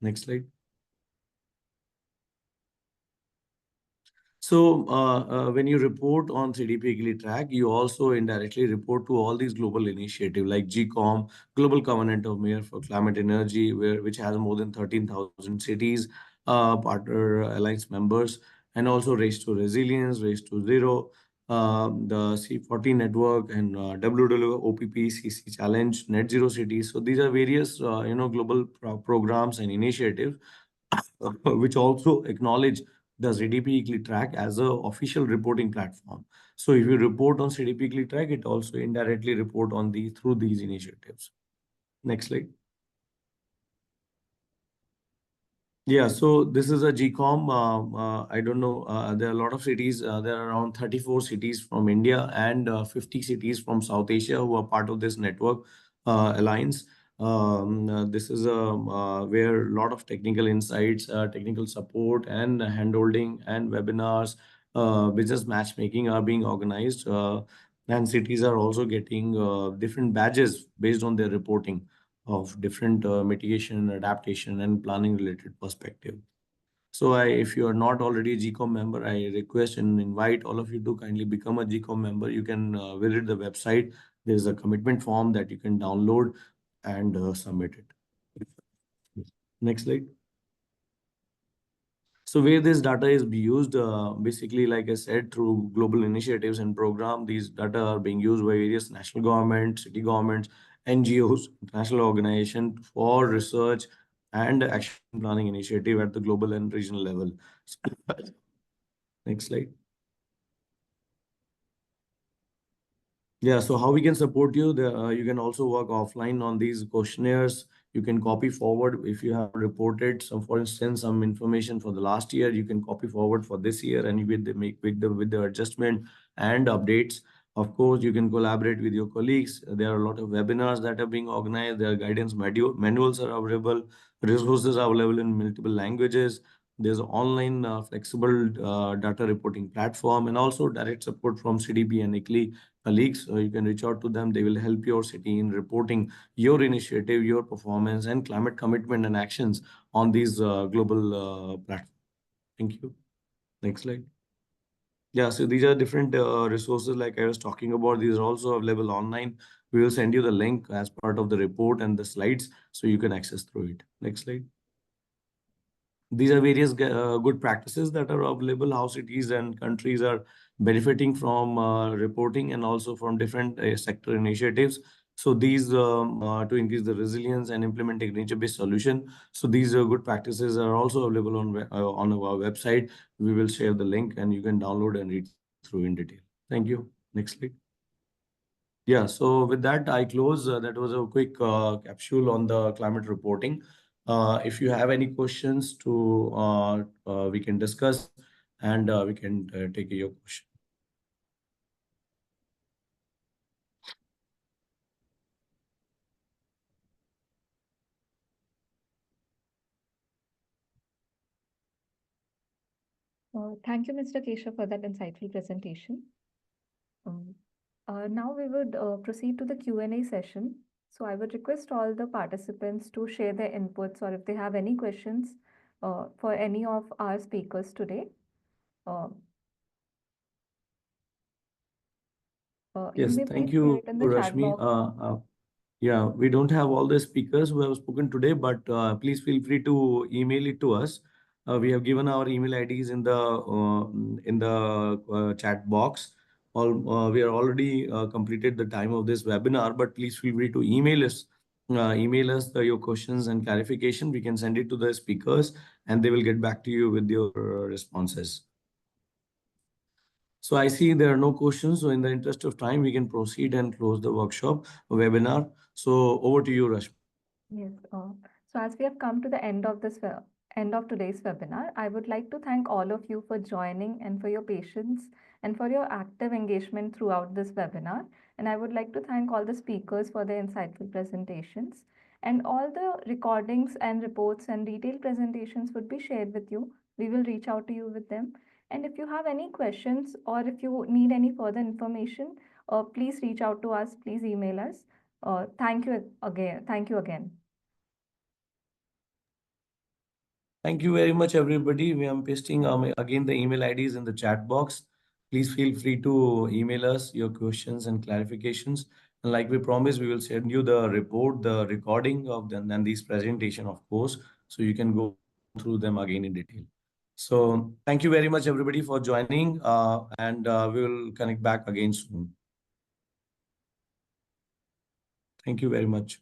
Next slide. So when you report on CDP ICLEI track, you also indirectly report to all these global initiatives like GCOM, Global Covenant of Mayor for Climate Energy, which has more than 13,000 cities, partner alliance members, and also Race to Resilience, Race to Zero, the C40 network, and WWOPP CC Challenge, Net Zero Cities. So these are various global programs and initiatives which also acknowledge the CDP Equally Track as a official reporting platform. So if you report on CDP Equally Track, it also indirectly report on through these initiatives. Next slide. Yeah, so this is a GCOM. I don't know. There are a lot of cities. There are around 34 cities from India and 50 cities from South Asia who are part of this network alliance. This is where a lot of technical insights, technical support, and handholding and webinars, business matchmaking are being organized. And cities are also getting different badges based on their reporting of different mitigation, adaptation, and planning related perspective. So if you are not already a GCOM member, I request and invite all of you to kindly become a GCOM member. You can visit the website. There's a commitment form that you can download and submit it. Next slide. So where this data is being used, basically, like I said, through global initiatives and program, these data are being used by various national governments, city governments, NGOs, international organization for research and action planning initiative at the global and regional level. Next slide. Yeah, so how we can support you? You can also work offline on these questionnaires. You can copy forward if you have reported some, for instance, some information for the last year. You can copy forward for this year, and you will make with the adjustment and updates. Of course, you can collaborate with your colleagues. There are a lot of webinars that are being organized. There are guidance manuals are available. Resources are available in multiple languages. There's an online flexible data reporting platform, and also direct support from CDP and ICLEI colleagues. You can reach out to them. They will help your city in reporting your initiative, your performance, and climate commitment and actions on these global platforms. Thank you. Next slide. Yeah, so these are different resources like I was talking about. These are also available online. We will send you the link as part of the report and the slides so you can access through it. Next slide. These are various good practices that are available, how cities and countries are benefiting from reporting and also from different sector initiatives. So these to increase the resilience and implementing nature-based solution. So these good practices are also available on our website. We will share the link and you can download and read through in detail. Thank you. Next slide. Yeah, so with that, I close. That was a quick capsule on the climate reporting. If you have any questions we can discuss and we can take your question. Thank you, Mr. Keshav, for that insightful presentation. Now we would proceed to the Q&A session. So I would request all the participants to share their inputs or if they have any questions for any of our speakers today. Yes, may thank please share you, it in the chat Rashmi. box. Yeah, we don't have all the speakers who have spoken today, but please feel free to email it to us. We have given our email IDs in the chat box. We are already completed the time of this webinar, but please feel free to email us. Email us your questions and clarification. We can send it to the speakers, and they will get back to you with your responses. So I see there are no questions. So in the interest of time, we can proceed and close the workshop webinar. So over to you, Rashmi. Yes. So as we have come to the end of end of today's webinar, I would like to thank all of you for joining and for your patience and for your active engagement throughout this webinar. And I would like to thank all the speakers for their insightful presentations. And all the recordings and reports and detailed presentations would be shared with you. We will reach out to you with them. And if you have any questions or if you need any further information, please reach out to us. Please email us. Thank you again. Thank you again. Thank you very much, everybody. We are pasting again the email IDs in the chat box. Please feel free to email us your questions and clarifications. And like we promised, we will send you the report, the recording of them and these presentation, of course, so you can go through them again in detail. So thank you very much, everybody, for joining, and we will connect back again soon. Thank you very much.